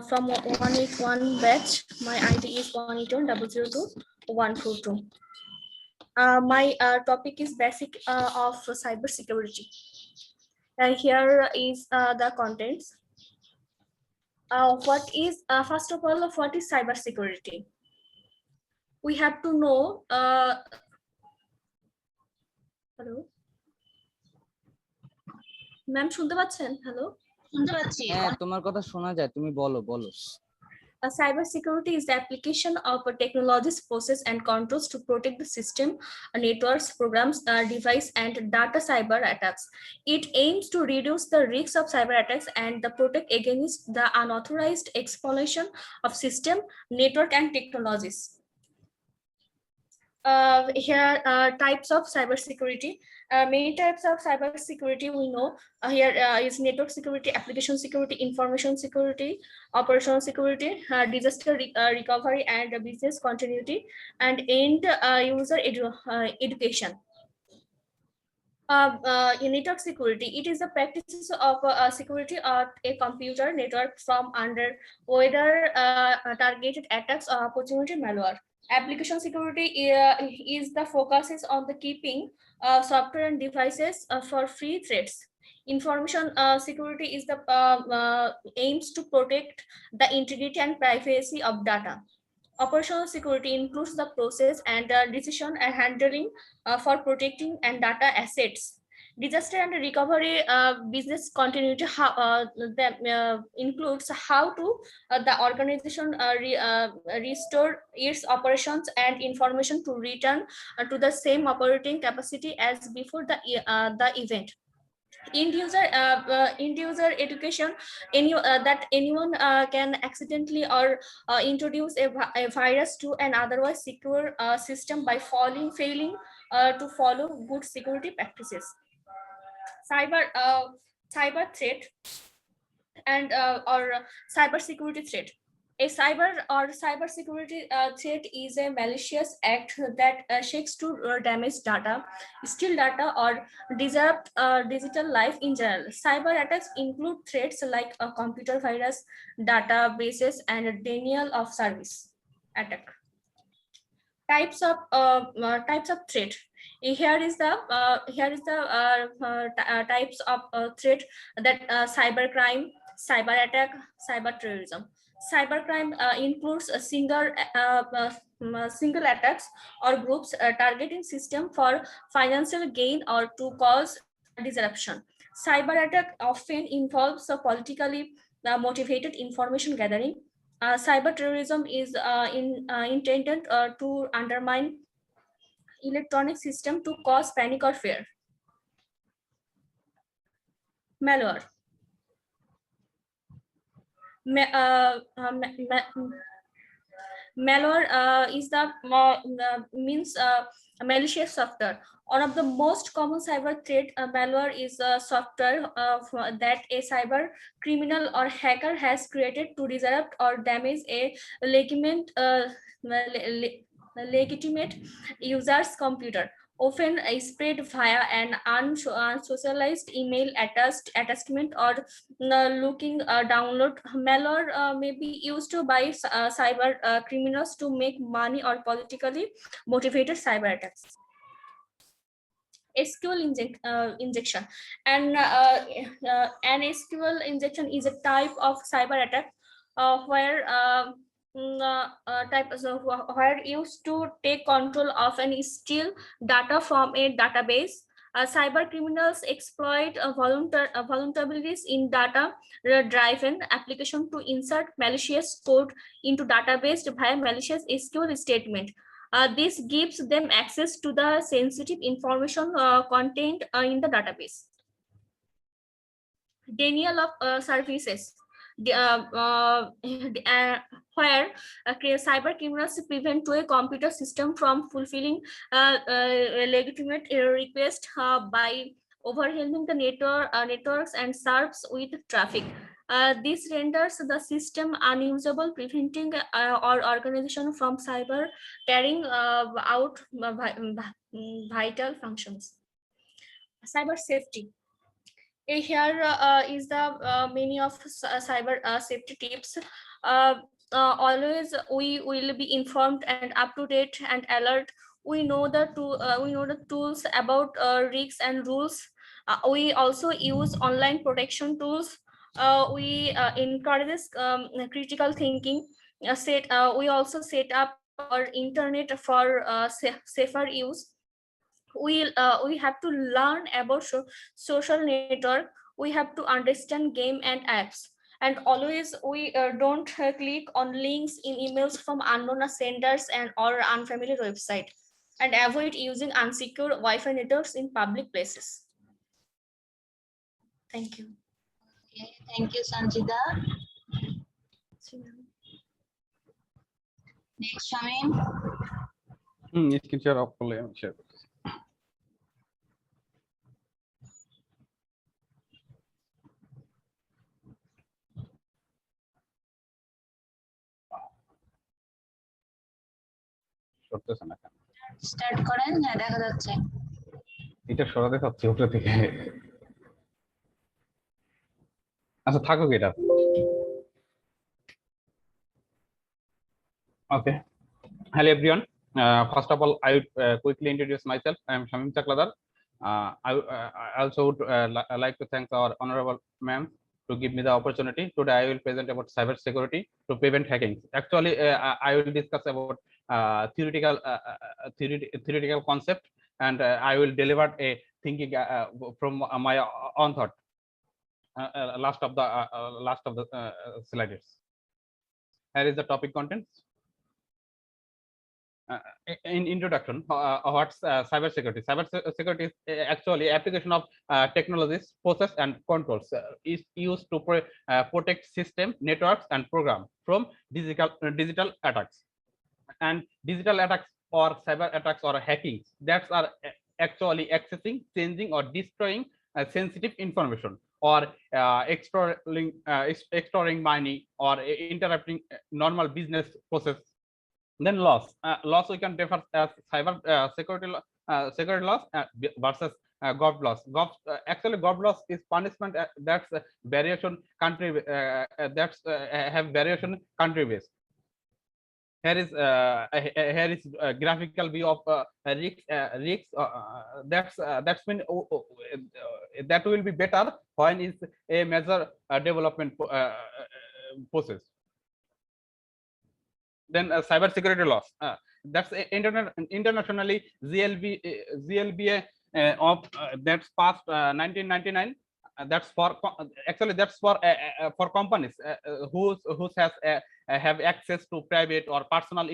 from 181 batch. My ID is 181002142. My topic is basic of cyber security. Here is the contents. What is first of all, what is cyber security? We have to know. Hello. Ma'am শুনতে পাচ্ছেন? Hello, শুনতে পাচ্ছি। হ্যাঁ তোমার কথা শোনা যায়, তুমি বলো। Cyber security is the application of technologies, process, and controls to protect the system, networks, programs, device, and data cyber attacks. It aims to reduce the risks of cyber attacks and protect against the unauthorized exploitation of system, network, and technologies. Here types of cybersecurity. Many types of cybersecurity we know. Here is network security, application security, information security, operational security, disaster recovery and business continuity, and end user education. In network security, it is the practice of security of a computer network from under whether targeted attacks or opportunity malware. Application security is the focuses on the keeping software and devices for free threats. Information security is the aims to protect the integrity and privacy of data. Operational security includes the process and decision and handling for protecting and data assets. Disaster and recovery business continuity includes how to the organization restore its operations and information to return to the same operating capacity as before the event. End user education, that anyone can accidentally or introduce a virus to an otherwise secure system by failing to follow good security practices. Cyber threat and or cyber security threat. A cyber security threat is a malicious act that seeks to damage data, steal data, or disrupt digital life in general. Cyber attacks include threats like a computer virus, databases, and denial of service attack. Types of threat. Here is the types of threat that cybercrime, cyber attack, cyber terrorism. Cybercrime includes a single attacks or groups targeting system for financial gain or to cause disruption. Cyber attack often involves a politically motivated information gathering. Cyber terrorism is intended to undermine electronic system to cause panic or fear. Malware. malware is the means malicious software. One of the most common cyber threat malware is software that a cyber criminal or hacker has created to disrupt or damage a legitimate user's computer, often spread via an unsocialized email attachment or looking download. Malware may be used by cyber criminals to make money or politically motivated cyber attacks. SQL injection, and an SQL injection is a type of cyber attack where where used to take control of and steal data from a database. Cyber criminals exploit vulnerabilities in data-driven application to insert malicious code into database via malicious SQL statement. This gives them access to the sensitive information contained in the database. Denial of services, where cyber criminals prevent to a computer system from fulfilling legitimate request by overwhelming the networks and serves with traffic. This renders the system unusable, preventing or organization from cyber carrying out vital functions. Cyber safety. Here is the many of cyber safety tips. Always we will be informed and up to date and alert. We know the tools about risks and rules. We also use online protection tools. We encourage critical thinking. We also set up our internet for safer use. We have to learn about social network. We have to understand game and apps, and always we don't click on links in emails from unknown senders and or unfamiliar website, and avoid using unsecure Wi-Fi networks in public places. Thank you. Okay, thank you, Sanjida. Next, Shamin. Screen share off করলে আমি share করতেছি। করতেছে না কেন? Start করেন, হ্যাঁ দেখা যাচ্ছে। এটা সরাতে চাচ্ছি উপরে থেকে। আচ্ছা থাকুক এটা। Okay. Hello everyone. First of all, I would quickly introduce myself. I am Shamim Chakladar. I also would like to thank our honorable ma'am to give me the opportunity. Today I will present about cyber security to prevent hacking. Actually, I will discuss about theoretical concept, and I will deliver a thinking from my own thought. Last of the slides. Here is the topic contents. In introduction, what's cybersecurity? Cybersecurity is actually application of technologies, process, and controls is used to protect system, networks, and program from digital attacks. And digital attacks or cyber attacks or hacking that are actually accessing, changing, or destroying sensitive information, or extorting money, or interrupting normal business process. Then loss we can differ as cyber security loss versus gov loss. Actually gov loss is punishment that's variation country have variation country based. Here is graphical view of risks. That's mean that will be better when is a major development process. Then cyber security loss. That's internationally GLBA of that's past 1999. That's for actually that's for companies whose has have access to private or personal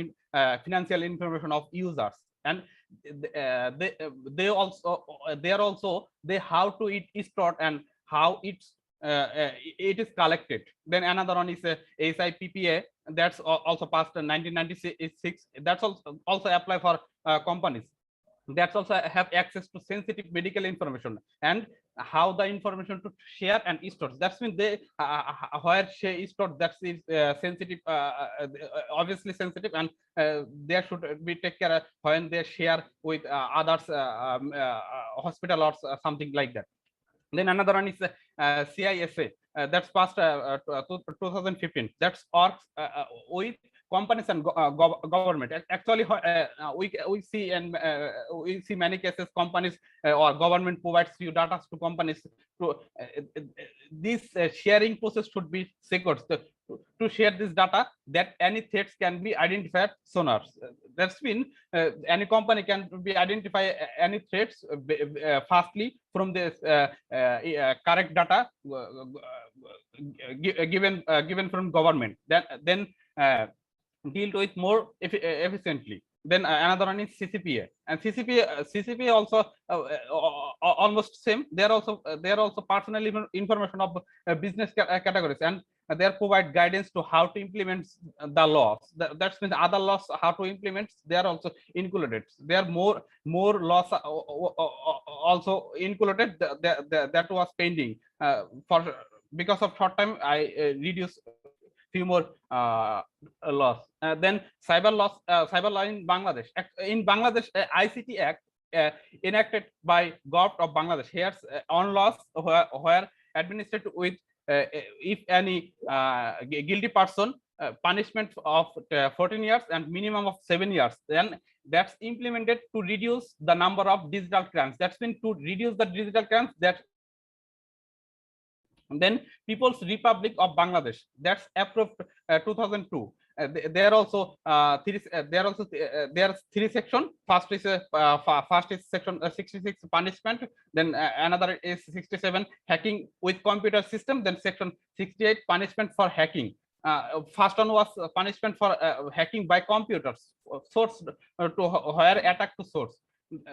financial information of users, and they how to it is stored and how it's it is collected. Then another one is HIPPA, that's also passed in 1996. That's also apply for companies. That's also have access to sensitive medical information and how the information to share and store. That's mean they where she store, that is sensitive, obviously sensitive, and they should be take care when they share with others, hospital or something like that. Then another one is CISA, that's passed 2015. That's works with companies and government. Actually, we see, and we see many cases companies or government provides few data to companies. To this sharing process should be secure. To share this data, that any threats can be identified sooner. That's mean any company can be identify any threats fastly from this correct data given from government. Then deal with more efficiently. Then another one is CCPA, and CCPA also almost same. They are also personal information of business categories, and they provide guidance to how to implement the laws. That means other laws how to implement. They are also included. There are more laws also included that was pending for because of short time. I reduce few more laws. Then cyber law in Bangladesh. In Bangladesh, ICT Act enacted by government of Bangladesh. Here's on laws where administered with if any guilty person, punishment of 14 years and minimum of 7 years. Then that's implemented to reduce the number of digital crimes. That's been to reduce the digital crimes. That then People's Republic of Bangladesh, that's approved 2002. There are also there are three sections. First is section 66, punishment. Then another is 67, hacking with computer system. Then section 68, punishment for hacking. First one was punishment for hacking by computers, source to where attack to source.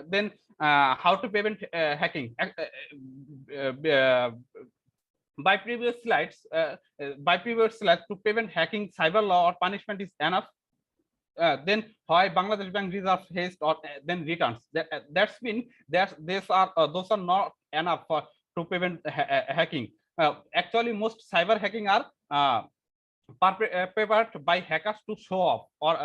Then how to prevent hacking. By previous slides, to prevent hacking, cyber law or punishment is enough. Then why Bangladesh Bank reserves haste or then returns. That's mean that those are not enough for to prevent hacking. Actually, most cyber hacking are perpetrated by hackers to show off or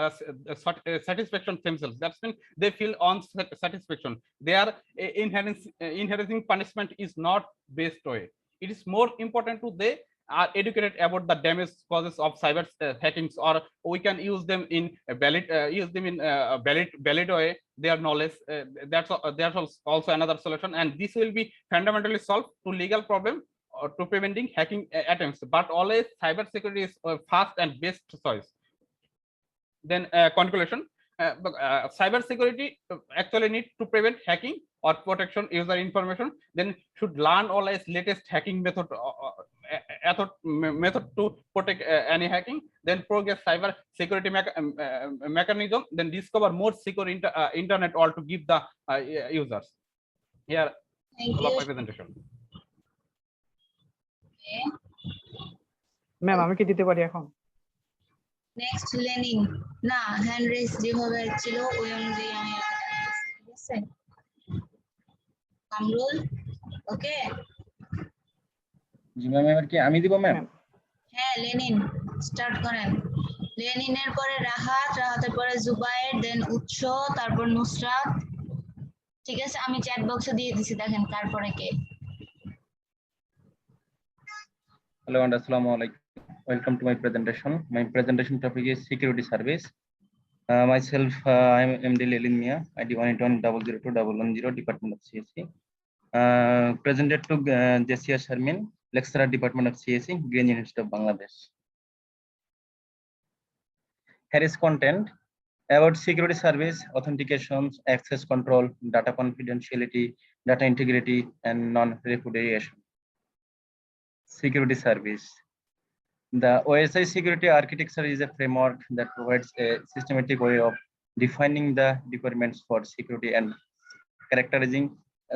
satisfaction themselves. That's when they feel on satisfaction. They are inheriting punishment is not best way. It is more important to they are educated about the damage causes of cyber hackings, or we can use them in a valid valid way. Their knowledge, that's also another solution, and this will be fundamentally solved to legal problem or to preventing hacking attempts. But always cyber security is first and best choice. Then conclusion. Cyber security actually need to prevent hacking or protection user information. Then should learn always latest hacking method to protect any hacking. Then progress cyber security mechanism. Then discover more secure internet all to give the users. Here, Thank all of you. my presentation. Ma'am আমি কি দিতে পারি এখন? Next Lenin না, hand raise যেভাবে ছিল ওই অনুযায়ী আমি ঠিক আছে কামরুল। ওকে জি ম্যাম, এবার কি আমি দিব ম্যাম? হ্যাঁ লেনিন স্টার্ট করেন। লেনিনের পরে রাহাতের পরে জুবায়ের, দেন উৎস, তারপর নুসরাত। ঠিক আছে, আমি চ্যাট বক্সে দিয়ে দিছি, দেখেন তারপরে কে। Hello and assalamu alaikum. Welcome to my presentation. My presentation topic is security service. Myself, I am MD Lelin Mia, ID 181002110, Department of CSC. Presented to Jessia Sharmin, Lecturer, Department of CSC, Green University of Bangladesh. Here is content about security service, authentications, access control, data confidentiality, data integrity, and non-repudiation. Security service. The OSI security architecture is a framework that provides a systematic way of defining the requirements for security and characterizing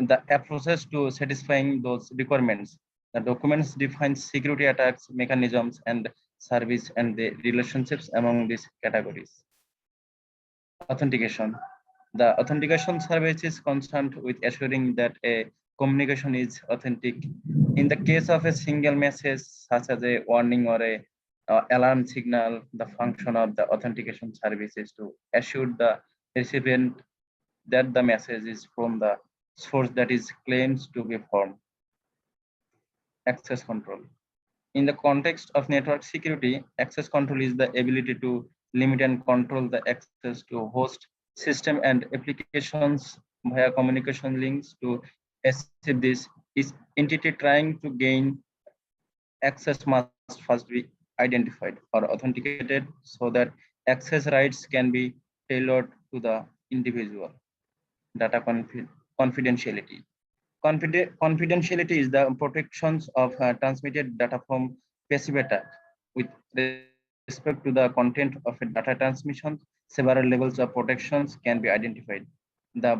the approaches to satisfying those requirements. The documents define security attacks, mechanisms, and service and the relationships among these categories. Authentication. The authentication service is concerned with assuring that a communication is authentic. In the case of a single message, such as a warning or a alarm signal, the function of the authentication service is to assure the recipient that the message is from the source that is claims to be from. Access control. In the context of network security, access control is the ability to limit and control the access to host system and applications via communication links. To achieve this, each entity trying to gain access must first be identified or authenticated so that access rights can be tailored to the individual. Data confidentiality. Confidentiality is the protections of transmitted data from passive attack. With respect to the content of a data transmission, several levels of protections can be identified. The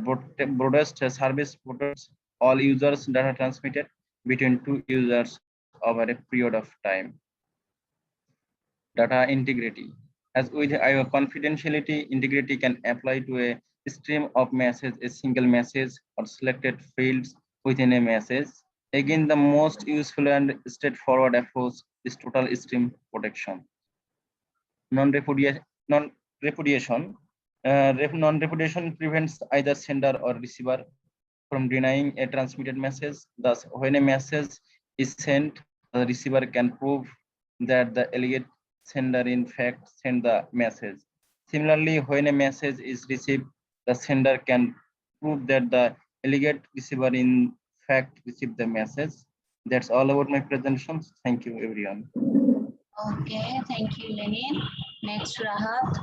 broadest service protects all users' data transmitted between two users over a period of time. Data integrity. As with our confidentiality, integrity can apply to a stream of messages, a single message, or selected fields within a message. Again, the most useful and straightforward approach is total stream protection. Non-repudiation. Non-repudiation prevents either sender or receiver from denying a transmitted message. Thus, when a message is sent, the receiver can prove that the alleged sender in fact sent the message. Similarly, when a message is received, the sender can prove that the alleged receiver in fact received the message. That's all about my presentations. Thank you, everyone. Okay, thank you, Lenin. Next, Rahat.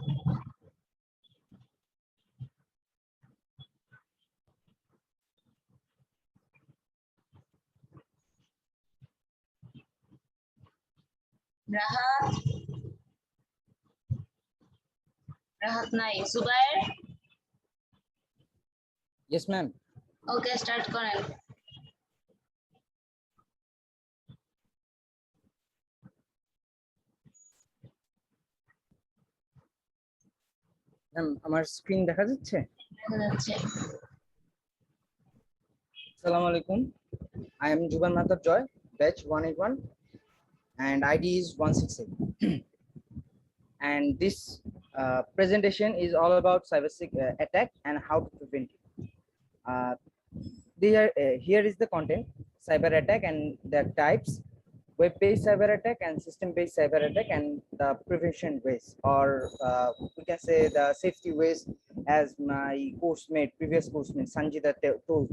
Rahat. Rahat nai. Zubair. Yes, ma'am. Okay, start করেন. Ma'am আমার screen দেখা যাচ্ছে? দেখা যাচ্ছে. Assalamu alaikum. I am Juban Matar Joy, batch 181, and ID is 168. And this presentation is all about cyber attack and how to prevent it. Here is the content: cyber attack and the types, web-based cyber attack and system-based cyber attack, and the prevention ways, or we can say the safety ways, as my previous course mate Sanjita told.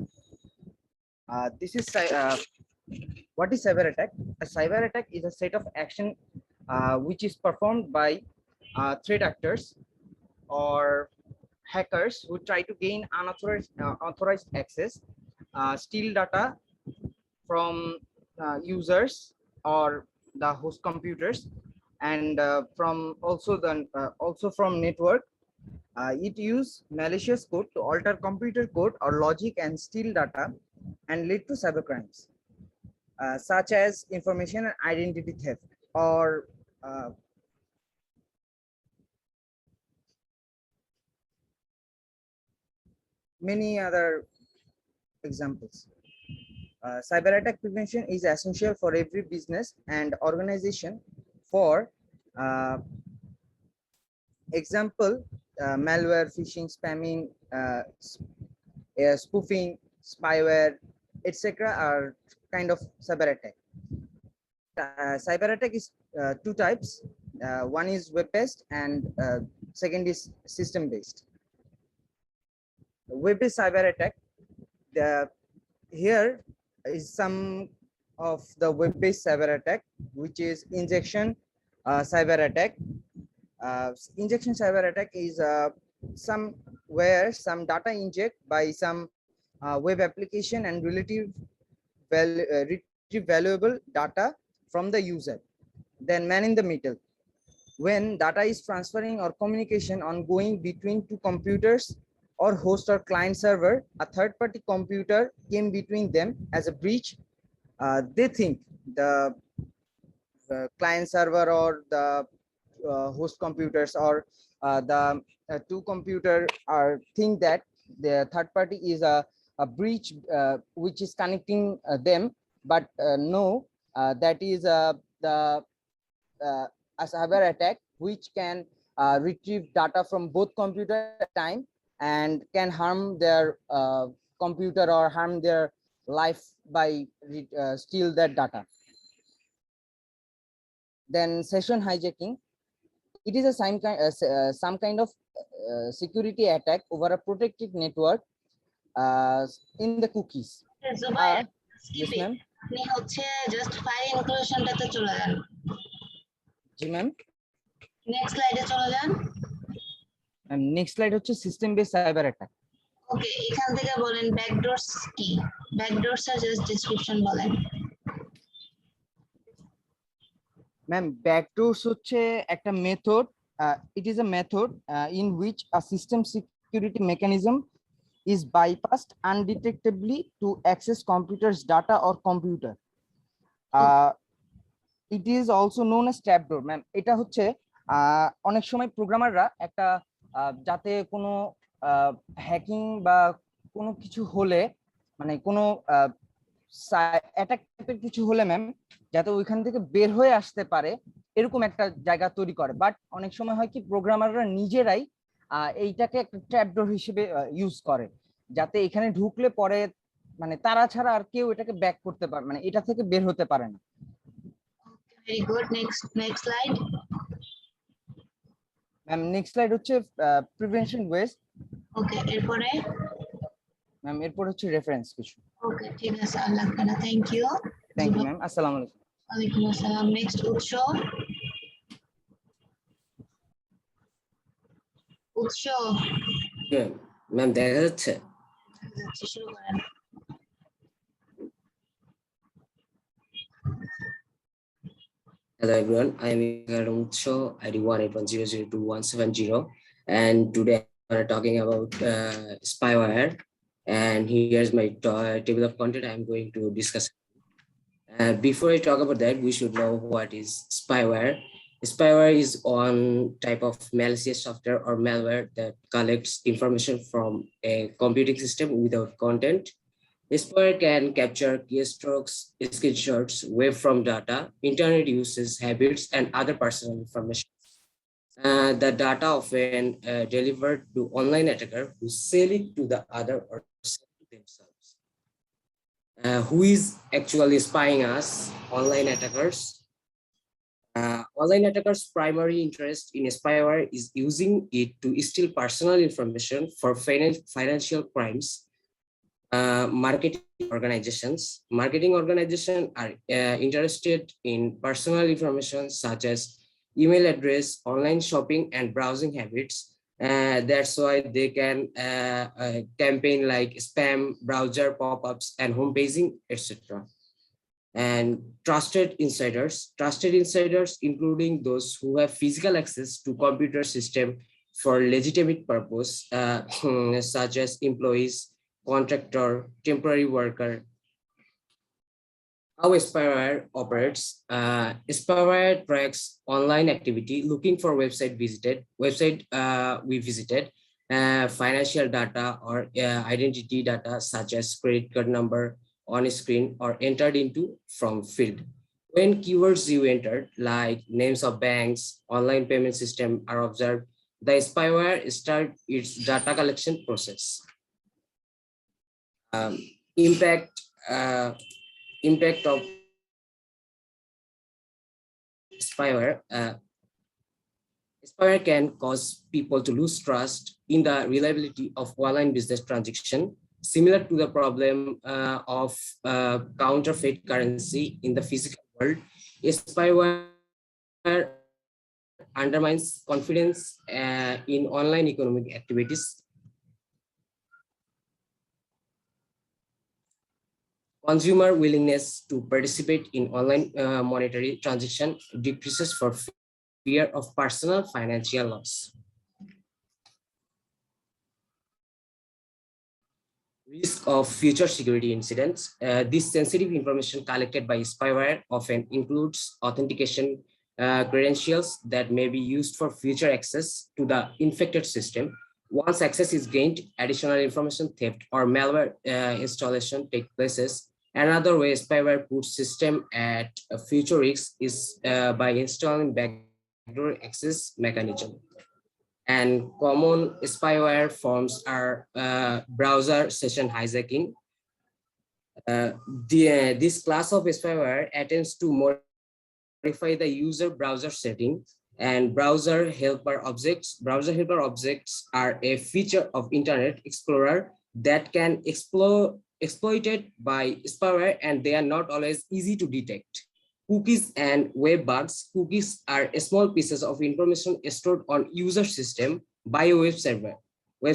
This is what is cyber attack? A cyber attack is a set of action which is performed by threat actors or hackers who try to gain unauthorized access, steal data from users or the host computers, and also from network. It use malicious code to alter computer code or logic and steal data and lead to cyber crimes, such as information and identity theft, or many other examples. Cyber attack prevention is essential for every business and organization. For example, malware, phishing, spamming, spoofing, spyware, etc. are kind of cyber attack. Cyber attack is two types. One is web-based and second is system-based. Web-based cyber attack. Here is some of the web-based cyber attack, which is injection cyber attack. Injection cyber attack is where some data inject by some web application and retrieve valuable data from the user, then man in the middle. When data is transferring or communication ongoing between two computers or host or client server, a third-party computer came between them as a breach they think the client server or the host computers or the two computer are think that the third party is a breach which is connecting them, but no, that is the a cyber attack which can retrieve data from both computer at a time and can harm their computer or harm their life by steal that data. Then session hijacking. It is a some kind of security attack over a protected network in the cookies. Yes, ma'am. আপনি হচ্ছে just file ইনক্লুশনটাতে চলে যান। জি ma'am. Next স্লাইডে চলে যান। Next slide হচ্ছে system base cyber attack. ওকে, এখান থেকে বলেন ব্যাকডোরস কি? ব্যাকডোরস এর জাস্ট ডেসক্রিপশন বলেন। ম্যাম, ব্যাকডোরস হচ্ছে একটা method, it is a method in which a system security mechanism is bypassed undetectably to access computer's data or computer. It is also known as trapdoor. Ma'am, এটা হচ্ছে অনেক সময় প্রোগ্রামাররা একটা যাতে কোনো হ্যাকিং বা কোনো কিছু হলে, মানে কোনো অ্যাটাক টাইপের কিছু হলে ম্যাম, যাতে ওইখান থেকে বের হয়ে আসতে পারে এরকম একটা জায়গা তৈরি করে। বাট অনেক সময় হয় কি প্রোগ্রামাররা নিজেরাই এইটাকে একটা ট্র্যাপডোর হিসেবে ইউজ করে, যাতে এখানে ঢুকলে পরে মানে তারা ছাড়া আর কেউ এটাকে ব্যাক করতে পারে, মানে এটা থেকে বের হতে পারে না। Very good, next slide. Ma'am, next slide হচ্ছে প্রিভেনশন ওয়েজ। ওকে, এরপরে ম্যাম এরপর হচ্ছে রেফারেন্স কিছু। ওকে, ঠিক আছে, আল্লাহ খানা, thank you. Thank you ma'am, আসসালামু আলাইকুম। ওয়ালাইকুম আসসালাম। নেক্সট উৎস। উৎস ম্যাম দেখা যাচ্ছে? শুরু করেন। Hello everyone, I am Utsho, ID 181002170, and today I'm talking about spyware. And here's my table of content I'm going to discuss. Before I talk about that, we should know what is spyware. Spyware is one type of malicious software or malware that collects information from a computing system without content. Spyware can capture keystrokes, screenshots, wavefront data, internet uses habits, and other personal information. The data often delivered to online attacker who sell it to the other or sell to themselves. Who is actually spying us? Online attackers. Online attackers' primary interest in spyware is using it to steal personal information for financial crimes. Marketing organizations are interested in personal information such as email address, online shopping, and browsing habits. That's why they can campaign like spam, browser pop-ups, and home paging, etc. And trusted insiders including those who have physical access to computer system for legitimate purpose, such as employees, contractor, temporary worker. How spyware operates? Spyware tracks online activity, looking for website we visited, financial data or identity data such as credit card number on screen or entered into from field. When keywords you entered, like names of banks, online payment system are observed, the spyware start its data collection process. Impact of spyware. Spyware can cause people to lose trust in the reliability of online business transaction, similar to the problem of counterfeit currency in the physical world. Spyware undermines confidence in online economic activities. Consumer willingness to participate in online monetary transaction decreases for fear of personal financial loss. risk of future security incidents. This sensitive information collected by spyware often includes authentication credentials that may be used for future access to the infected system. Once access is gained, additional information theft or malware installation take places. Another way spyware puts system at a future risk is by installing backdoor access mechanism. And common spyware forms are browser session hijacking. This class of spyware attempts to modify the user browser setting and browser helper objects. Browser helper objects are a feature of Internet Explorer that can exploited by spyware, and they are not always easy to detect. Cookies and web bugs. Cookies are small pieces of information stored on user system by a web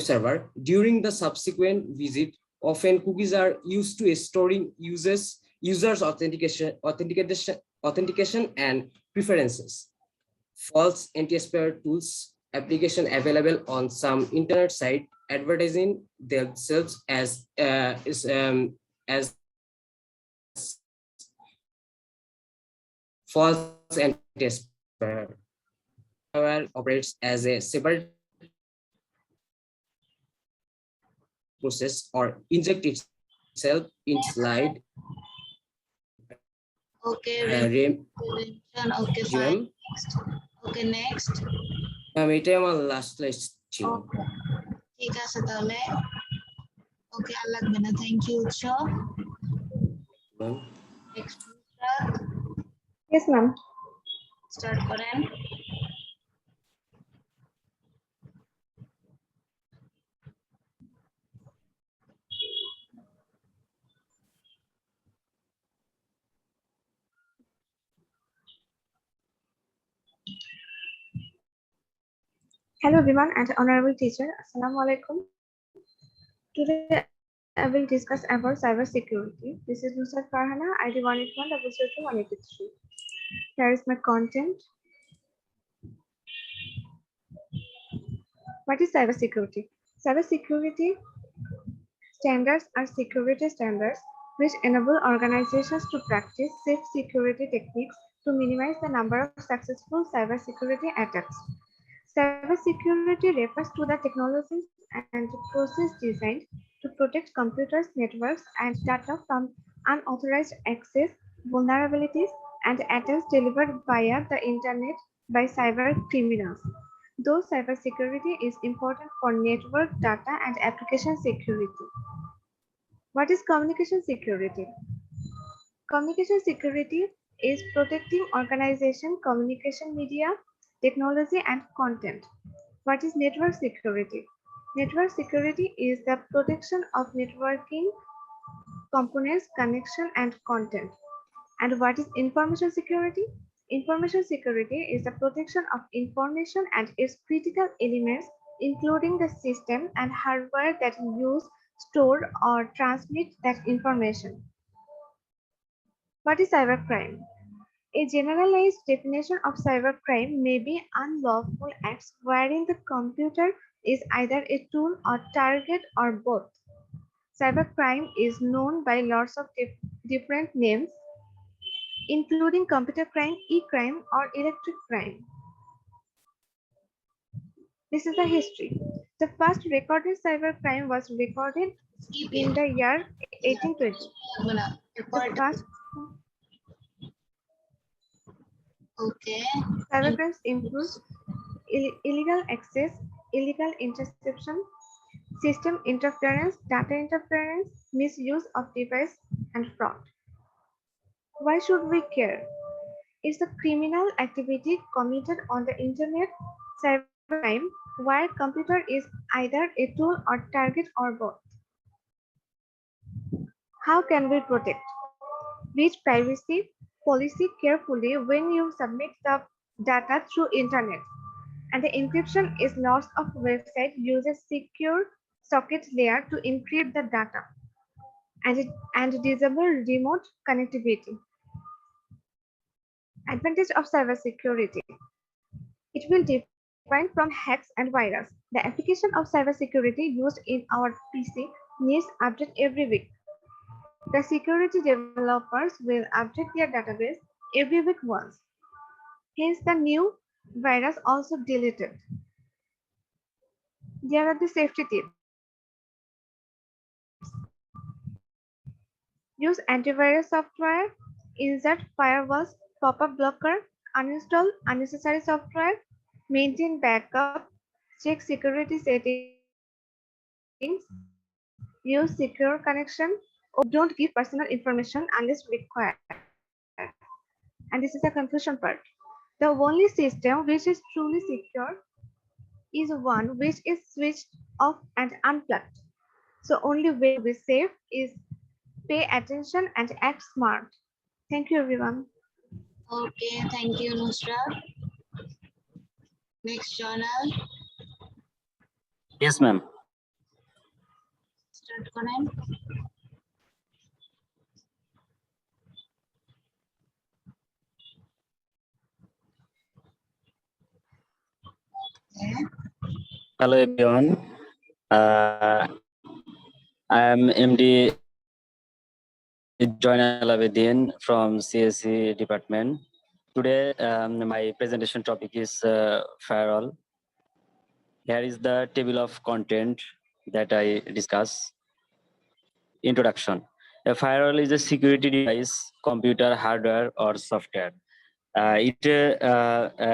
server. During the subsequent visit, often cookies are used to storing users authentication and preferences. False anti-spyware tools application available on some internet site advertising themselves as false anti-spyware. Operates as a separate process or inject itself in slide. Okay, okay, fine. Okay, next. এটাই আমার last last ছিল। ঠিক আছে তাহলে ওকে আর লাগবে না, thank you উৎস। Next Yes, ma'am. Start করেন। Hello everyone and honorable teacher. Assalamu alaikum. Today I will discuss about cyber security. This is Nusrat Farhana, ID 181002183. Here is my content. What is cyber security? Cyber security standards are security standards which enable organizations to practice safe security techniques to minimize the number of successful cyber security attacks. Cybersecurity refers to the technologies and process designed to protect computers, networks, and data from unauthorized access, vulnerabilities, and attacks delivered via the internet by cyber criminals. Though cybersecurity is important for network data and application security. What is communication security? Communication security is protecting organization, communication media, technology, and content. What is network security? Network security is the protection of networking components, connection, and content. And what is information security? Information security is the protection of information and its critical elements, including the system and hardware that use, store, or transmit that information. What is cybercrime? A generalized definition of cybercrime may be unlawful acts wherein the computer is either a tool or target or both. Cybercrime is known by lots of different names, including computer crime, e-crime, or electric crime. This is the history. The first recorded cybercrime was recorded in the year 1820. The first cybercrimes include illegal access, illegal interception, system interference, data interference, misuse of device, and fraud. Why should we care? It's a criminal activity committed on the internet, cybercrime, where computer is either a tool or target or both. How can we protect? Read privacy policy carefully when you submit the data through internet. And the encryption is lots of website uses secure socket layer to encrypt the data and disable remote connectivity. Advantage of cybersecurity. It will define from hacks and virus. The application of cybersecurity used in our PC needs update every week. The security developers will update their database every week once. Hence, the new virus also deleted. There are the safety tips. Use antivirus software, insert firewalls, pop-up blocker, uninstall unnecessary software, maintain backup, check security settings, use secure connection, or don't give personal information unless required. And this is the conclusion part. The only system which is truly secure is one which is switched off and unplugged. So only way to be safe is pay attention and act smart. Thank you everyone. Okay, thank you, Nusra. Next journal, Yes, ma'am. start করেন। Hello, everyone. I am MD Joinal Abedin from CSE department. Today, my presentation topic is firewall. Here is the table of content that I discuss. Introduction. A firewall is a security device, computer, hardware, or software. It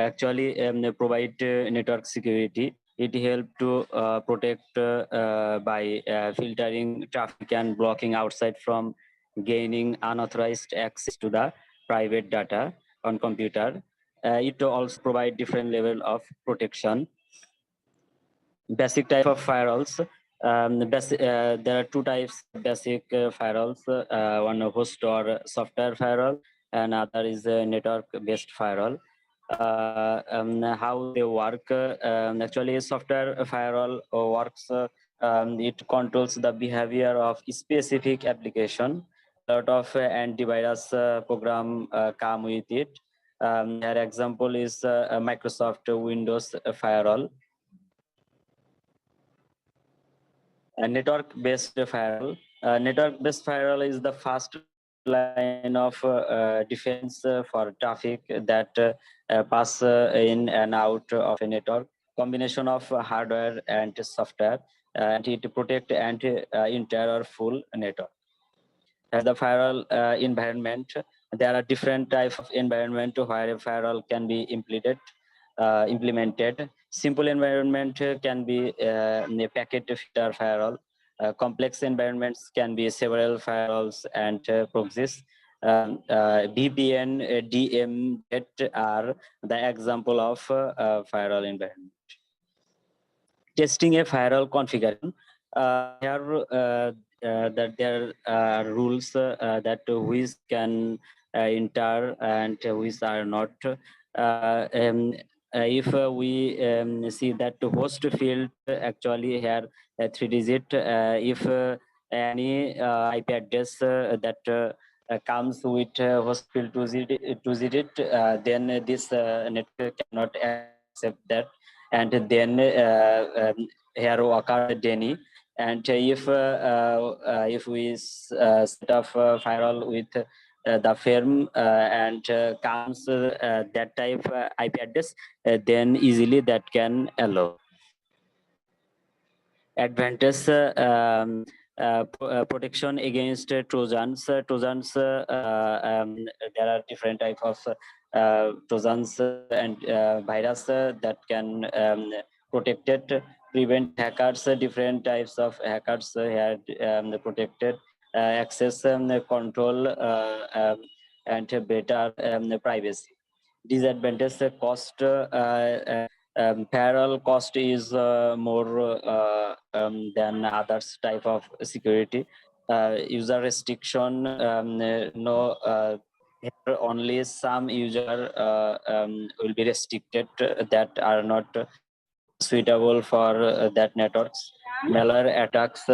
actually provide network security. It helps to protect by filtering traffic and blocking outside from gaining unauthorized access to the private data on computer. It also provide different level of protection. Basic type of firewalls. There are two types of basic firewalls. One host or software firewall, and other is a network-based firewall. How they work? Actually, a software firewall works. It controls the behavior of specific application. A lot of antivirus program come with it. Their example is Microsoft Windows firewall. A network-based firewall. Network-based firewall is the first line of defense for traffic that pass in and out of a network. Combination of hardware and software, and it protect entire full network. As the firewall environment, there are different types of environment where a firewall can be implemented. Simple environment can be a packet filter firewall. Complex environments can be several firewalls and proxies. VPN, DM, that are the example of firewall environment. Testing a firewall configuration. That there are rules that which can enter and which are not. If we see that the host field actually here 3-digit, if any IP address that comes with host field 2-digit, then this network cannot accept that, and then here occur Denny. And if we set up a firewall with the firm and comes that type IP address, then easily that can allow. Advantage protection against Trojans. There are different types of Trojans and virus that can protect it, prevent hackers. Different types of hackers had protected access control and better privacy. Disadvantage cost. Parallel cost is more than others type of security. User restriction, no, here only some user will be restricted that are not suitable for that networks. Malware attacks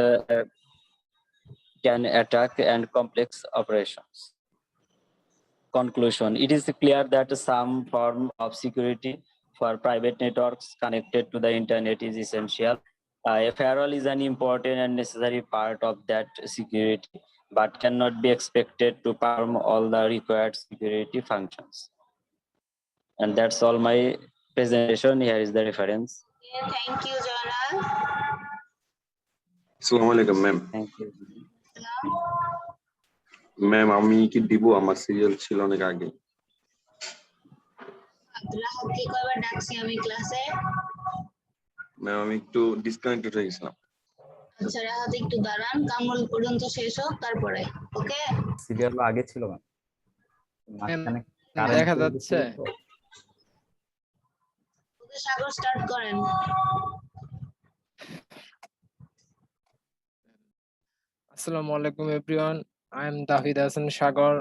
can attack and complex operations. Conclusion. It is clear that some form of security for private networks connected to the internet is essential. A firewall is an important and necessary part of that security, but cannot be expected to perform all the required security functions. And that's all my presentation. Here is the reference. Yeah, thank you, Jonal. আসসালামু আলাইকুম ma'am. Thank you. Ma'am আমি কি দিব, আমার serial ছিল অনেক আগে। রাহাতকে কয়বার ডাকছি আমি ক্লাসে? ম্যাম আমি একটু ডিসকানেক্টেড হয়ে গেছিলাম। আচ্ছা রাহাত একটু দাঁড়ান, কামরুল পর্যন্ত শেষ হোক তারপরে, ওকে? সিরিয়াল আগে ছিল ম্যাম, মাঝখানে কারেন্ট দেখা যাচ্ছে। ওকে সাগর স্টার্ট করেন। Assalamu alaikum everyone. I am Dahid Hassan Sagar,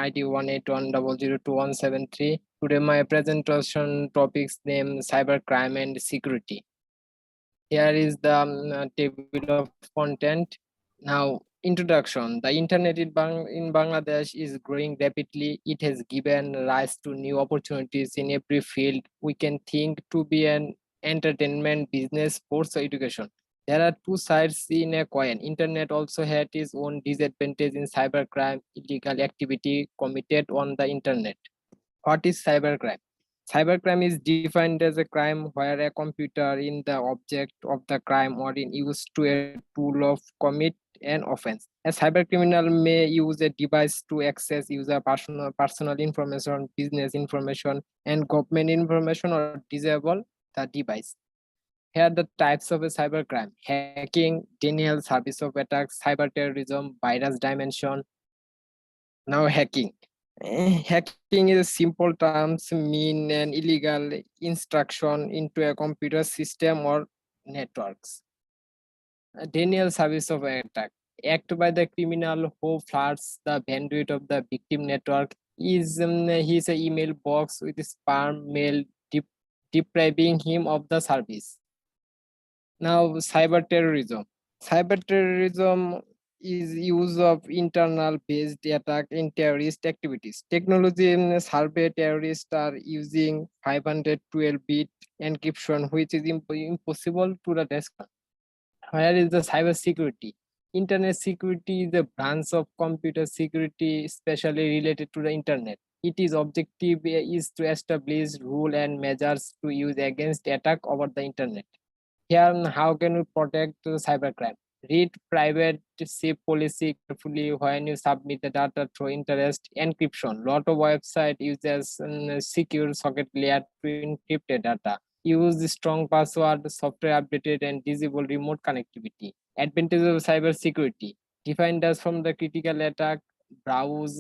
ID 181002173. Today my presentation topics name cybercrime and security. Here is the table of content. Now, introduction. The internet in Bangladesh is growing rapidly. It has given rise to new opportunities in every field. We can think to be an entertainment, business, sports, or education. There are two sides in a coin. Internet also had its own disadvantage in cybercrime, illegal activity committed on the internet. What is cybercrime? Cybercrime is defined as a crime where a computer is the object of the crime or in used to a tool of commit an offense. A cybercriminal may use a device to access user personal information, business information, and government information or disable the device. Here are the types of a cybercrime: hacking, denial service of attack, cyber terrorism, virus dimension. Now hacking. Hacking is simple terms mean an illegal instruction into a computer system or networks. Denial service of attack. Act by the criminal who floods the bandwidth of the victim network is his email box with spam mail depriving him of the service. Now cyber terrorism. Cyber terrorism is use of internal based attack in terrorist activities. Technology survey terrorists are using 512-bit encryption, which is impossible to the describe. Where is the cyber security? Internet security is the branch of computer security especially related to the internet. Its objective is to establish rules and measures to use against attack over the internet. Here, how can we protect the cybercrime? Read private safe policy carefully when you submit the data through interest encryption. Lot of website uses secure socket layer to encrypt the data. Use strong password, software updated, and disable remote connectivity. Advantage of cyber security. Defend us from the critical attack. Browse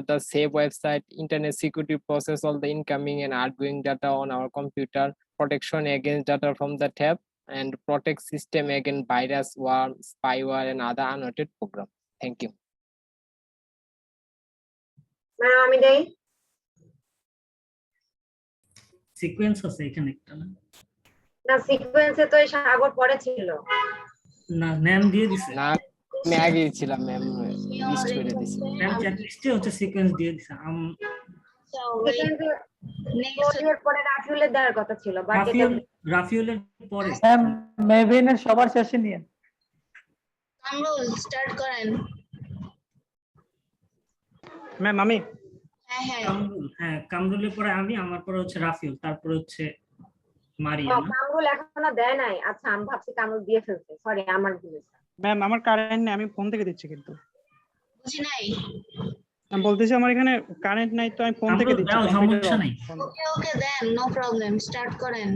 the safe website. Internet security process all the incoming and outgoing data on our computer. Protection against data from the theft, and protect system against virus, worm, spyware, and other unwanted program. Thank you. Sequence আছে এখানে একটা না? না সিকোয়েন্সে তো এই সাগর পড়ে ছিল না, ম্যাম দিয়ে দিছে। না আমি আগে ছিলাম, ম্যাম লিস্ট করে দিয়েছে। ম্যাম চ্যাট লিস্টে হচ্ছে সিকোয়েন্স দিয়ে দিছে। নেক্সট পরে রাফিউলের দেওয়ার কথা ছিল, বাট রাফিউলের পরে ম্যাম মেভিনের সবার শেষে নিয়ে কামরুল স্টার্ট করেন। ম্যাম আমি হ্যাঁ কামরুলের পরে আমি, আমার পরে হচ্ছে রাফিউল, তারপরে হচ্ছে মারিয়া। কামরুল এখনো দেয় নাই। আচ্ছা আমি ভাবছি কামরুল দিয়ে ফেলছে, সরি আমার ভুল হয়েছে। ম্যাম আমার কারেন্ট নেই, আমি ফোন থেকে দিচ্ছি। কিন্তু বুঝি নাই, আমি বলতেছি আমার এখানে কারেন্ট নাই, তো আমি ফোন থেকে দিচ্ছি। সমস্যা নাই। ওকে ওকে দেন, নো প্রবলেম, স্টার্ট করেন।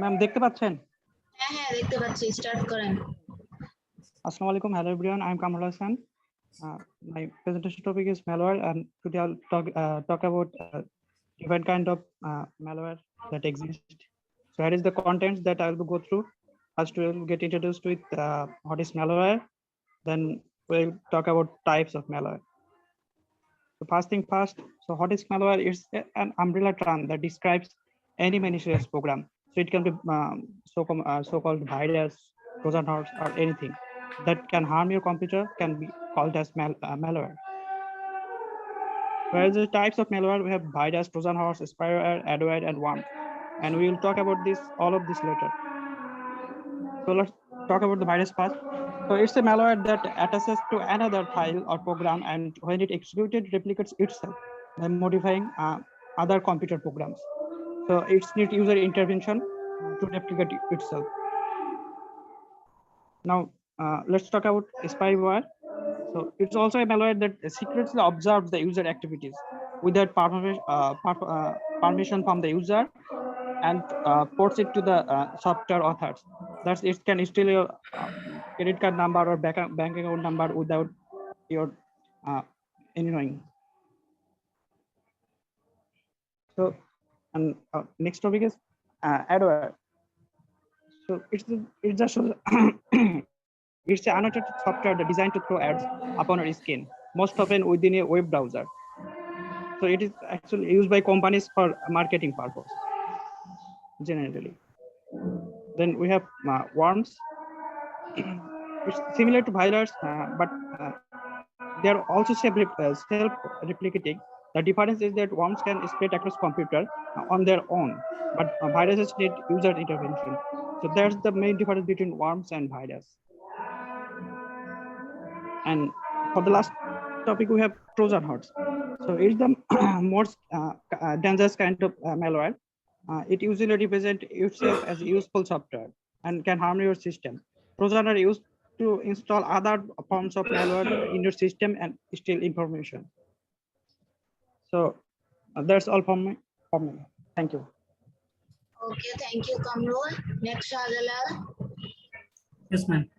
ম্যাম দেখতে পাচ্ছেন? হ্যাঁ হ্যাঁ দেখতে পাচ্ছি, স্টার্ট করেন। Assalamu alaikum, hello everyone, I'm Dulal Hossain. My presentation topic is malware, and today I'll talk about different kind of malware that exist. So here is the contents that I will go through. First, we'll get introduced with what is malware. Then we'll talk about types of malware. So first thing first, so what is malware? It's an umbrella term that describes any malicious program. So it can be so-called virus, Trojan horse, or anything that can harm your computer can be called as malware. Whereas the types of malware, we have virus, Trojan horse, spyware, adware, and worms. And we will talk about all of this later. So let's talk about the virus first. So it's a malware that attaches to another file or program, and when it executed, replicates itself by modifying other computer programs. So it's need user intervention to replicate itself. Now let's talk about spyware. So it's also a malware that secretly observes the user activities without permission from the user and ports it to the software authors. That's it can steal your credit card number or bank account number without your any knowing. So, and next topic is adware. So it's just it's an annotated software that designed to throw ads upon your skin, most often within a web browser. So it is actually used by companies for marketing purpose, generally. Then we have worms. It's similar to virus, but they are also self-replicating. The difference is that worms can spread across computer on their own, but viruses need user intervention. So that's the main difference between worms and virus. And for the last topic, we have Trojan horse. So it's the most dangerous kind of malware. It usually represents itself as useful software and can harm your system. Trojan are used to install other forms of malware in your system and steal information. So that's all from me. Thank you. Okay, thank you, Kamrul. Next, Shahjalal. Yes, ma'am.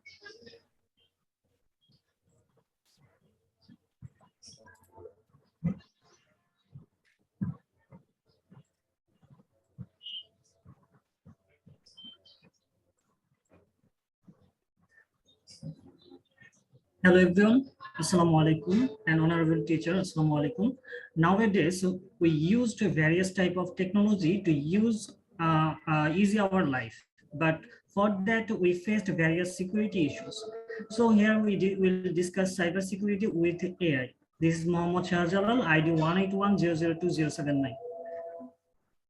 Hello everyone, Assalamu alaikum, and honorable teacher, Assalamu alaikum. Nowadays, we used various type of technology to easy our life, but for that we faced various security issues. So here will discuss cyber security with AI. This is Mohammad Shahjalal, ID 181002079.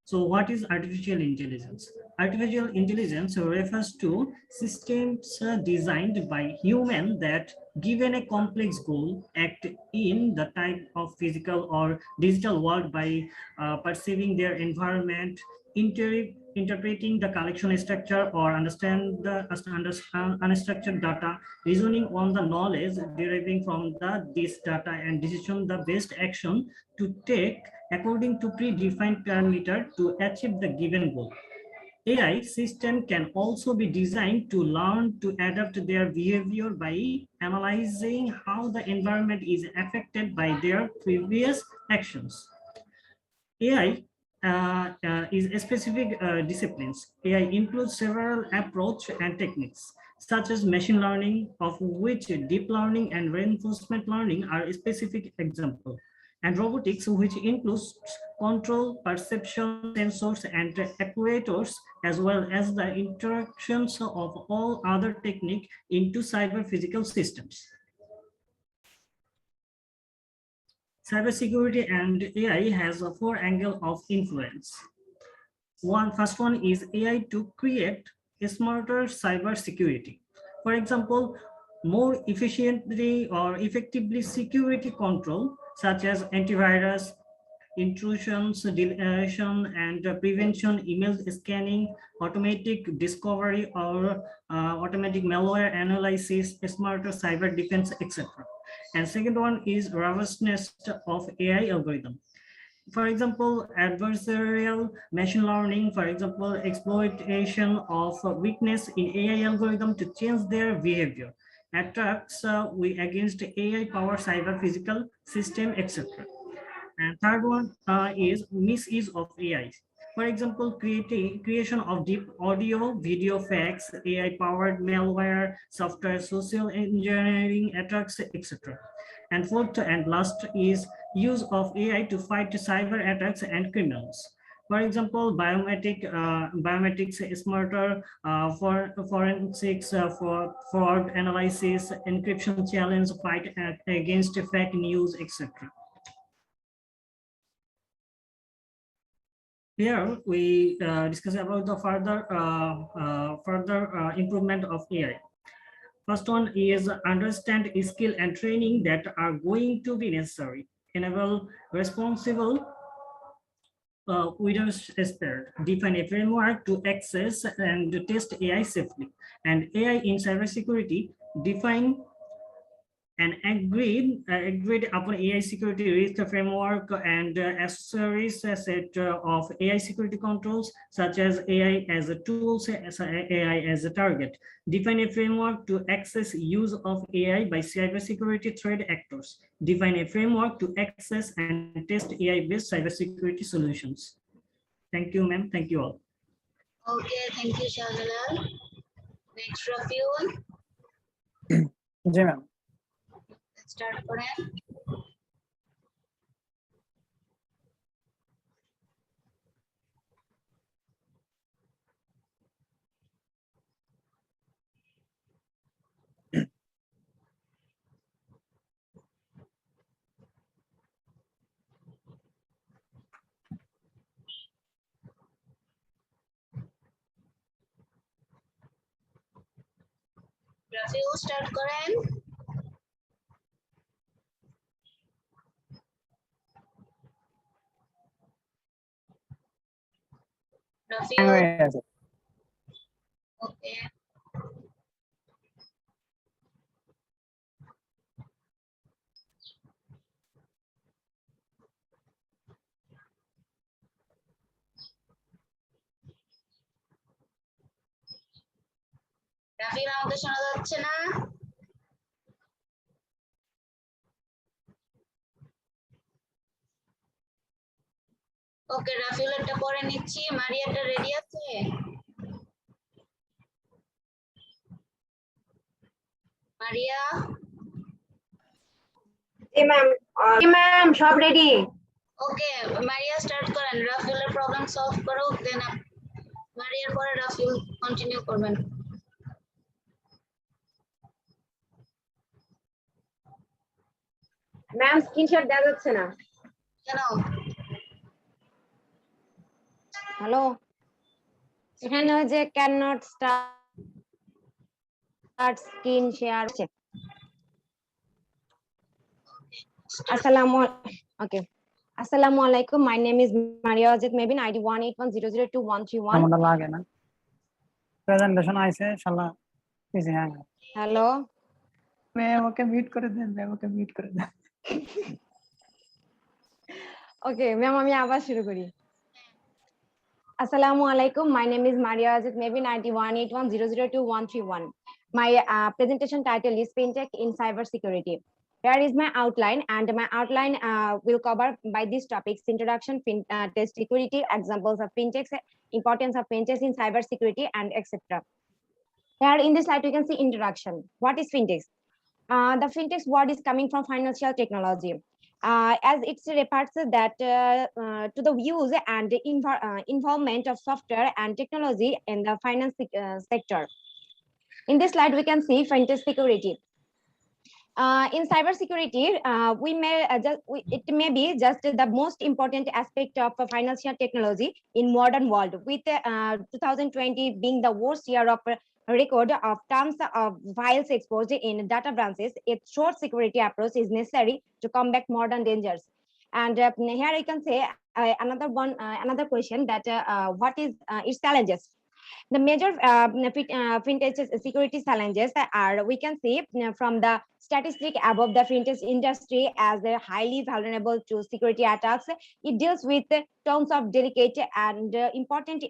So what is artificial intelligence? Artificial intelligence refers to systems designed by humans that, given a complex goal, act in the type of physical or digital world by perceiving their environment, interpreting the collection structure, or understand the unstructured data, reasoning on the knowledge deriving from this data, and decision the best action to take according to predefined parameter to achieve the given goal. AI system can also be designed to learn to adapt their behavior by analyzing how the environment is affected by their previous actions. AI is a specific disciplines. AI includes several approach and techniques, such as machine learning, of which deep learning and reinforcement learning are a specific example, and robotics, which includes control, perception, sensors, and actuators, as well as the interactions of all other techniques into cyber physical systems. Cybersecurity and AI has a four angles of influence. First one is AI to create a smarter cybersecurity. For example, more efficiently or effectively security control, such as antivirus, intrusions, deletion, and prevention, email scanning, automatic discovery, or automatic malware analysis, smarter cyber defense, etc. And second one is robustness of AI algorithm. For example, adversarial machine learning, for example, exploitation of weakness in AI algorithm to change their behavior, attacks against AI powered cyber physical system, etc. And third one is misuse of AI. For example, creation of deep audio, video fakes, AI-powered malware, software social engineering attacks, etc. And fourth and last is use of AI to fight cyber attacks and criminals. For example, biometrics, smarter for forensics, for fraud analysis, encryption challenge, fight against fake news, etc. Here we discuss about the further improvement of AI. First one is understand skill and training that are going to be necessary. Enable responsible Windows spared. Define a framework to access and test AI safely. And AI in cybersecurity, define and agreed upon AI security risk framework and accessories set of AI security controls, such as AI as a tool, AI as a target. Define a framework to access use of AI by cybersecurity threat actors. Define a framework to access and test AI-based cybersecurity solutions. Thank you, ma'am. Thank you all. Okay, thank you, Shahjalal. Next, Rafiul. जी ma'am Start করেন। Rafiul start করেন। রাফিউল ওকে রাফিউল আমাকে শোনা যাচ্ছে না? ওকে রাফিউলেরটা পরে নিচ্ছি। মারিয়াটা ready আছে? মারিয়া জি ম্যাম সব রেডি। ওকে মারিয়া স্টার্ট করেন। রাফিউলের প্রবলেম সলভ করো, দেন মারিয়ার পরে রাফিউল কন্টিনিউ করবেন। ম্যাম স্ক্রিনশট দেওয়া যাচ্ছে না কেন? হ্যালো, এখানে ওই যে can not start screen share আছে। Assalamu alaikum. My name is Maria Ajit Mebin, ID 181002131. हमने लागे ना प्रेजेंटेशन आइसे शाला इसे हैं Hello. मैं ओके म्यूट कर दे Okay, ma'am আমি আবার শুরু করি। Assalamu alaikum. My name is Maria Ajit Mebin, ID 181002131. My presentation title is FinTech in Cybersecurity. Here is my outline, and my outline will cover by these topics: introduction, test security, examples of fintechs, importance of fintechs in cybersecurity, and etc. Here in this slide, we can see introduction. What is fintechs? The fintechs word is coming from financial technology. As it refers that to the use and involvement of software and technology in the finance sector. In this slide, we can see fintech security. In cybersecurity, it may be just the most important aspect of financial technology in modern world, with 2020 being the worst year of record of terms of files exposed in data branches. A short security approach is necessary to combat modern dangers. And here I can say another question that what is its challenges? The major fintech security challenges are, we can see from the statistic above, the fintech industry as highly vulnerable to security attacks. It deals with tons of delicate and important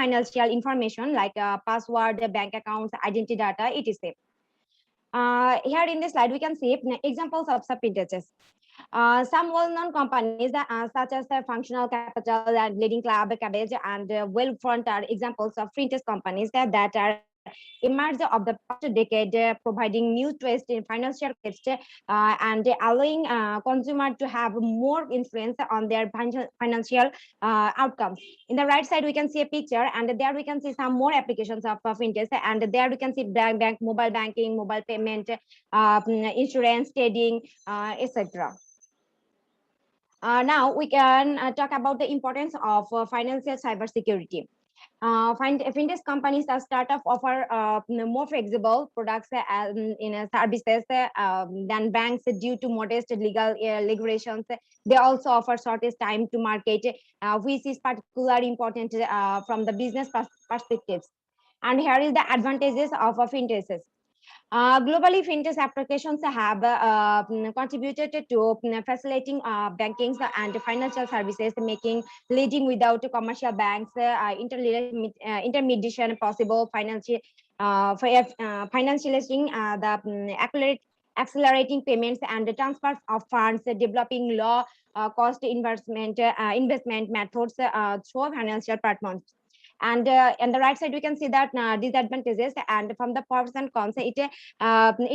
financial information like password, bank accounts, identity data, etc. Here in this slide, we can see examples of sub fintechs. Some well-known companies such as Functional Capital and Leading Club, Cabbage, and Wellfront are examples of fintech companies that are emerged of the past decade, providing new twist in financial quest and allowing consumer to have more influence on their financial outcomes. In the right side, we can see a picture, and there we can see some more applications of fintech, and there we can see bank, mobile banking, mobile payment, insurance, trading, etc. Now we can talk about the importance of financial cybersecurity. Fintech companies are startup offer more flexible products in services than banks due to modest legal regulations. They also offer shortest time to market, which is particularly important from the business perspectives. And here is the advantages of fintechs. Globally, fintech applications have contributed to facilitating banking and financial services, making leading without commercial banks, intermediation possible, financializing the accelerating payments and the transfer of funds, developing low cost investment methods through financial platforms. And on the right side, we can see that disadvantages, and from the pros and cons, it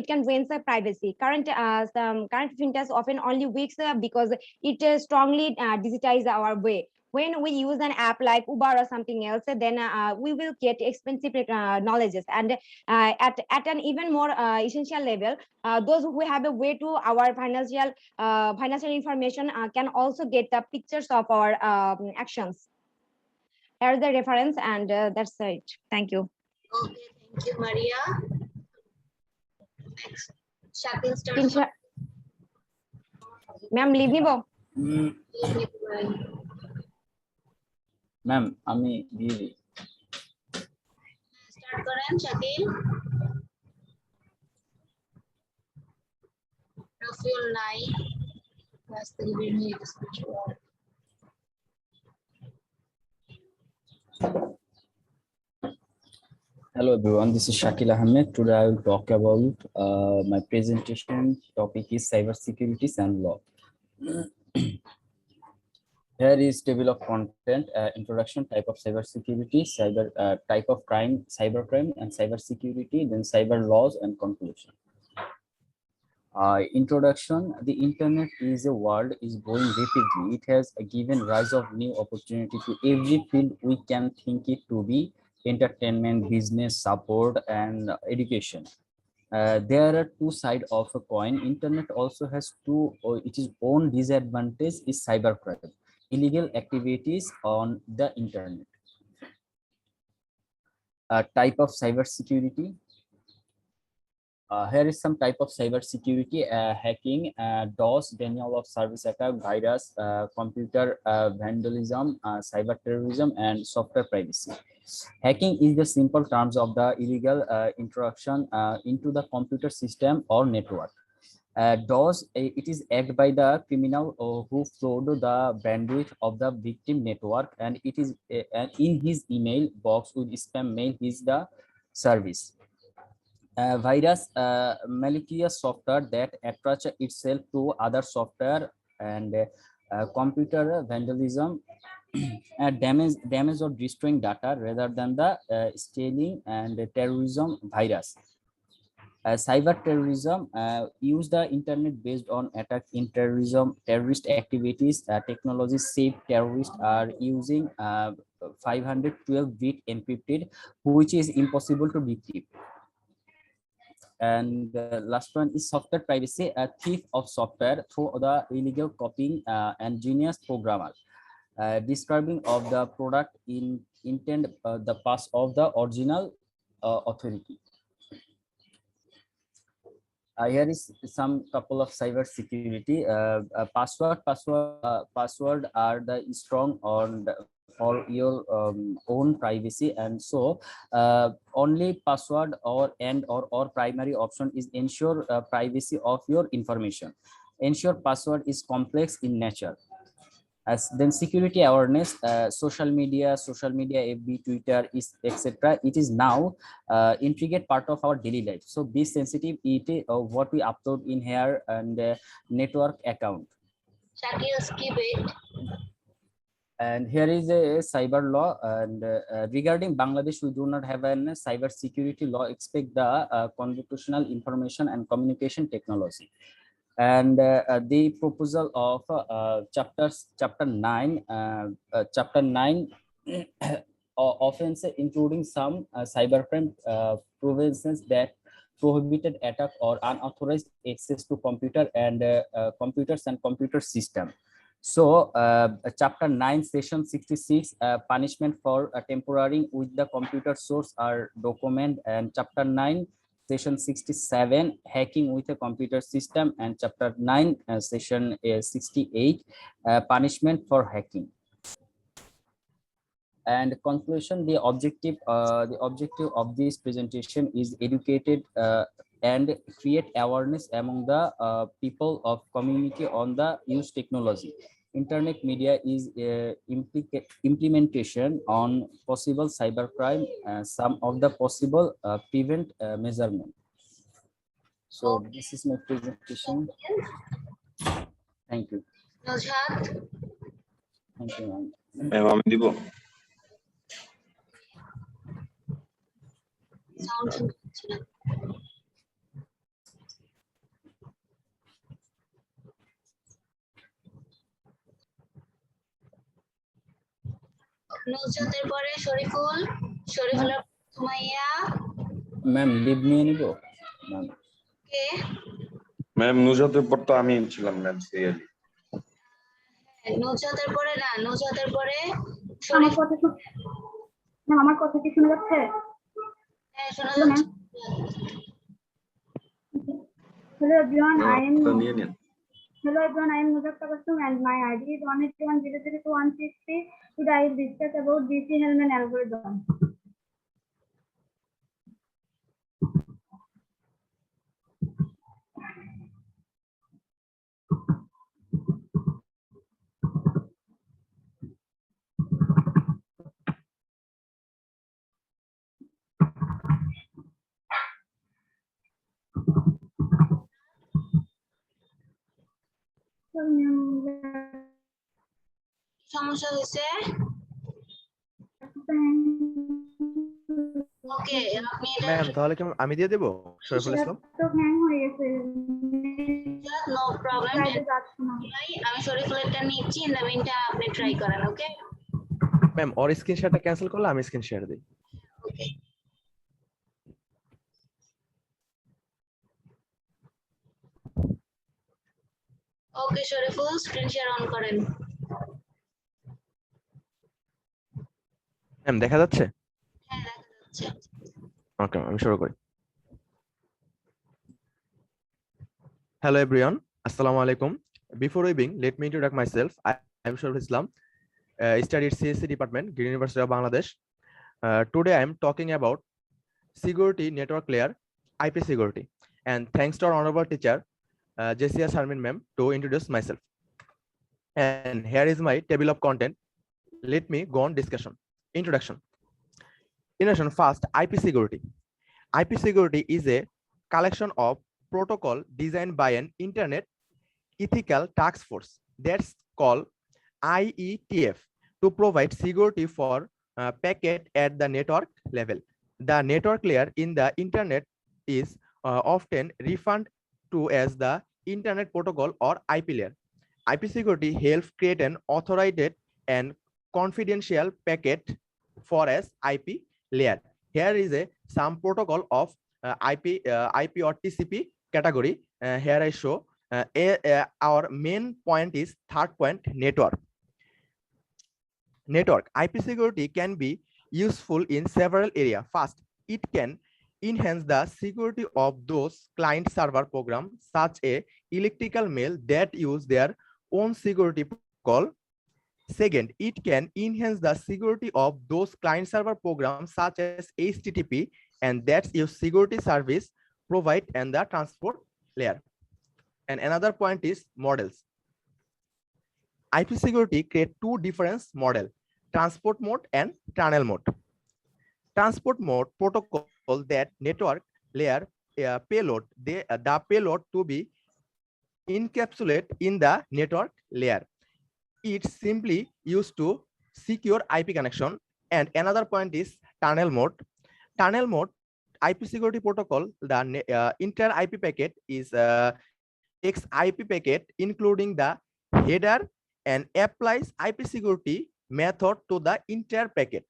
can ruin the privacy. Current fintechs often only weeks because it strongly digitize our way. When we use an app like Uber or something else, then we will get expensive knowledges. And at an even more essential level, those who have a way to our financial information can also get the pictures of our actions. Here's the reference, and that's it. Thank you. Okay, thank you, Maria. Next, Shakil starts. Ma'am, leave me go. Ma'am আমি দিয়ে দিই। Start করেন, Shakil. Rafiul Nai. That's the video description. Hello everyone, this is Shakil Ahmed. Today I will talk about my presentation topic is cybersecurity and law. Here is table of content, introduction, type of cybersecurity, type of crime, cybercrime and cybersecurity, then cyber laws and conclusion. Introduction, the internet is a world is growing rapidly. It has given rise of new opportunity to every field we can think it to be: entertainment, business, support and education. There are two sides of a coin. Internet also has its own disadvantage is cybercrime, illegal activities on the internet. Type of cybersecurity. Here is some type of cybersecurity: hacking, DOS, denial of service attack, virus, computer vandalism, cyber terrorism, and software privacy. Hacking is the simple terms of the illegal intrusion into the computer system or network. DOS, it is acted by the criminal who flowed the bandwidth of the victim network, and it is in his email box with spam mail is the service. Virus, malicious software that attaches itself to other software, and computer vandalism, damage or destroying data rather than the stealing, and terrorism virus. Cyber terrorism, use the internet based on attack in terrorist activities. Technology safe terrorists are using 512-bit encrypted, which is impossible to decrypt. And the last one is software privacy, a thief of software through the illegal copying and genius programmer. Describing of the product in intent the pass of the original authority. Here is some couple of cyber security. Password are the strong on for your own privacy, and so only password or primary option is ensure privacy of your information. Ensure password is complex in nature. Then security awareness, social media, FB, Twitter, is etc. It is now integrate part of our daily life. So be sensitive what we upload in here, and network account. Shakil, skip it. And here is a cyber law, and regarding Bangladesh, we do not have a cyber security law except the computational information and communication technology. And the proposal of chapter 9 offense, including some cybercrime provisions that prohibited attack or unauthorized access to computer and computers and computer system. So chapter 9 section 66 punishment for tampering with the computer source or document, and chapter 9 session 67 hacking with a computer system, and chapter 9 session 68 punishment for hacking. And conclusion, the objective of this presentation is educated and create awareness among the people of community on the use technology. Internet media is implementation on possible cybercrime, some of the possible prevent measurement. So this is my presentation. Thank you. Nuzhat, Thank you, ma'am. Ma'am, আমি দিব। sound. Nuzhater pore Shariful, Shariful Sumaya. Ma'am, leave me any go. Ma'am. Okay. Ma'am নুজাতের পর তো আমি ছিলাম ma'am serially. Nuzhater pore na, Nuzhater pore আমার কথা কি শোনা যাচ্ছে? হ্যাঁ, শোনা যাচ্ছে। Hello everyone, নিয়ে Hello everyone, I am Nuzhat Tabassum and my ID is 181002163. Today I will discuss about B.Sc algorithm. সমস্যা হয়েছে? ওকে, আপনি এটা ম্যাম তাহলে কি আমি দিয়ে দেব শরীফুল ইসলাম? তো হ্যাং হয়ে গেছে। No problem. আমি শরীফুলেরটা নিচ্ছি, ইন দ্য মিনটাইম আপনি ট্রাই করেন, ওকে? ম্যাম ওর স্ক্রিন শেয়ারটা ক্যান্সেল করলে আমি স্ক্রিন শেয়ার দেই। Okay. Okay Shariful, screen share on করেন। ম্যাম দেখা যাচ্ছে? হ্যাঁ, দেখা যাচ্ছে। ওকে, আমি শুরু করি। Hello everyone, Assalamu alaikum. Before we begin, let me introduce myself. I am Shariful Islam. Studied CSC department, Green University of Bangladesh. Today I am talking about security network layer, IP security. And thanks to our honorable teacher, Jessia Sharmin ma'am, to introduce myself. And here is my table of content. Let me go on discussion. Introduction. First, IP security. IP security is a collection of protocol designed by an internet ethical task force that's called IETF to provide security for packet at the network level. The network layer in the internet is often referred to as the internet protocol or IP layer. IP security helps create an authorized and confidential packet for as IP layer. Here is a some protocol of IP or TCP category. Here I show our main point is third point, network. IP security can be useful in several areas. First, it can enhance the security of those client server programs such as electrical mail that use their own security protocol. Second, it can enhance the security of those client server programs such as HTTP and that's use security service provide and the transport layer. And another point is models. IP security create two different model, transport mode and tunnel mode. Transport mode protocol that network layer payload the payload to be encapsulate in the network layer. It's simply used to secure IP connection. And another point is tunnel mode. Tunnel mode IP security protocol, the entire IP packet is takes IP packet including the header and applies IP security method to the entire packet.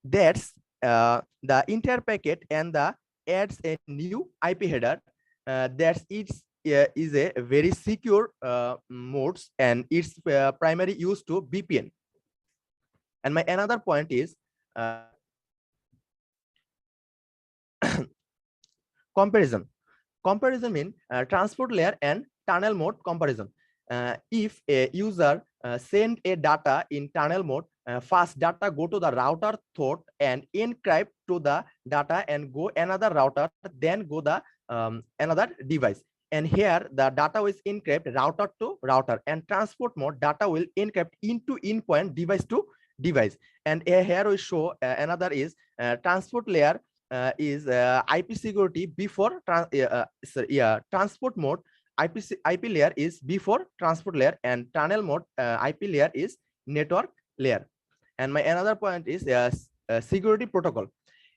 That's the entire packet and the adds a new IP header. That's it's is a very secure modes, and it's primary used to VPN. And my another point is comparison. Comparison means transport layer and tunnel mode comparison. If a user send a data in tunnel mode, first data go to the router thought and encrypt to the data and go another router, then go the another device. And here the data is encrypt router to router, and transport mode data will encrypt into endpoint device to device. And here we show another is transport layer is IP security before transport mode. IP layer is before transport layer, and tunnel mode IP layer is network layer. And my another point is security protocol.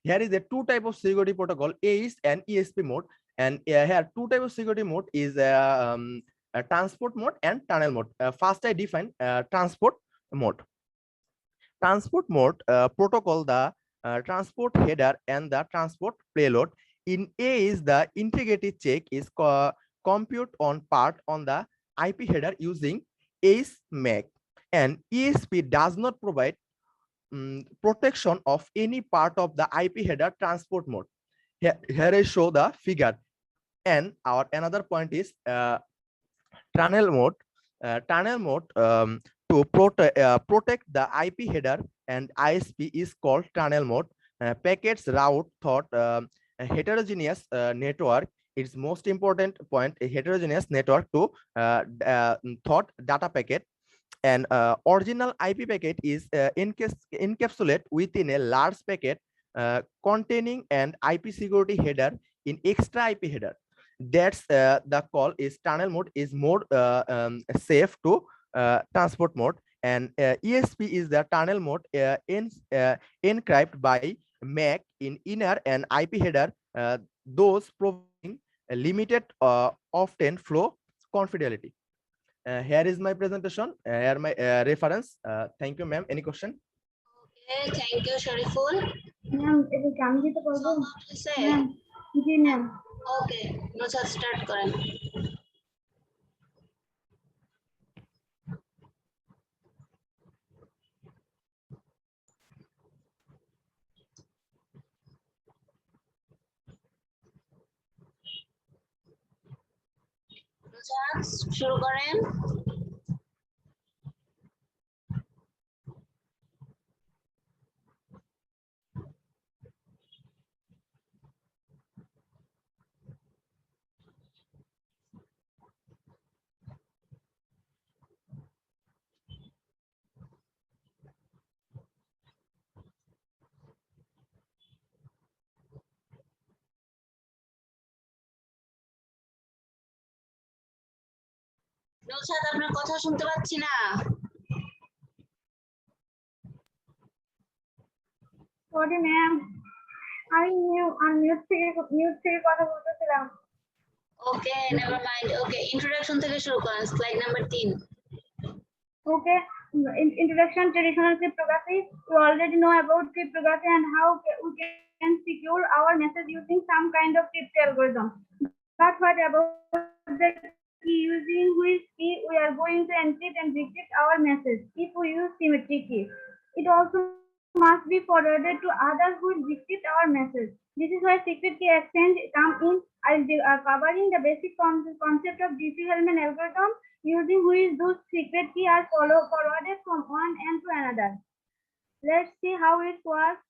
Here is a two type of security protocol, AES and ESP mode. And here two type of security mode is transport mode and tunnel mode. First I define transport mode. Transport mode protocol, the transport header and the transport payload. In A is the integrity check is compute on part on the IP header using ACE MAC, and ESP does not provide protection of any part of the IP header transport mode. Here I show the figure. And our another point is tunnel mode. Tunnel mode to protect the IP header and ISP is called tunnel mode. Packets route thought heterogeneous network. It's most important point, a heterogeneous network to thought data packet. And original IP packet is encapsulated within a large packet containing an IP security header in extra IP header. That's the call is tunnel mode is more safe to transport mode. And ESP is the tunnel mode encrypted by MAC in inner and IP header, those providing a limited often flow confidentiality. Here is my presentation. Here my reference. Thank you, ma'am. Any question? Okay, thank you, Shariful. Ma'am এটা কি আমি দিতে পারবো ma'am জি ma'am okay নজর start করেন নজর শুরু করেন নৌসাদ আপনার কথা শুনতে পাচ্ছি না সরি ম্যাম আমি মিউট থেকে কথা বলতেছিলাম ওকে নেভার মাইন্ড ওকে ইন্ট্রোডাকশন থেকে শুরু করেন slide number 3 Okay, introduction traditional cryptography. You already know about cryptography and how we can secure our message using some kind of crypto algorithm. But what about the key using which key we are going to encrypt and decrypt our message if we use symmetric key? It also must be forwarded to others who will decrypt our message. This is where secret key exchange come in. I'll be covering the basic concept of Diffie-Hellman algorithm, using which those secret key are forwarded from one end to another. Let's see how it works.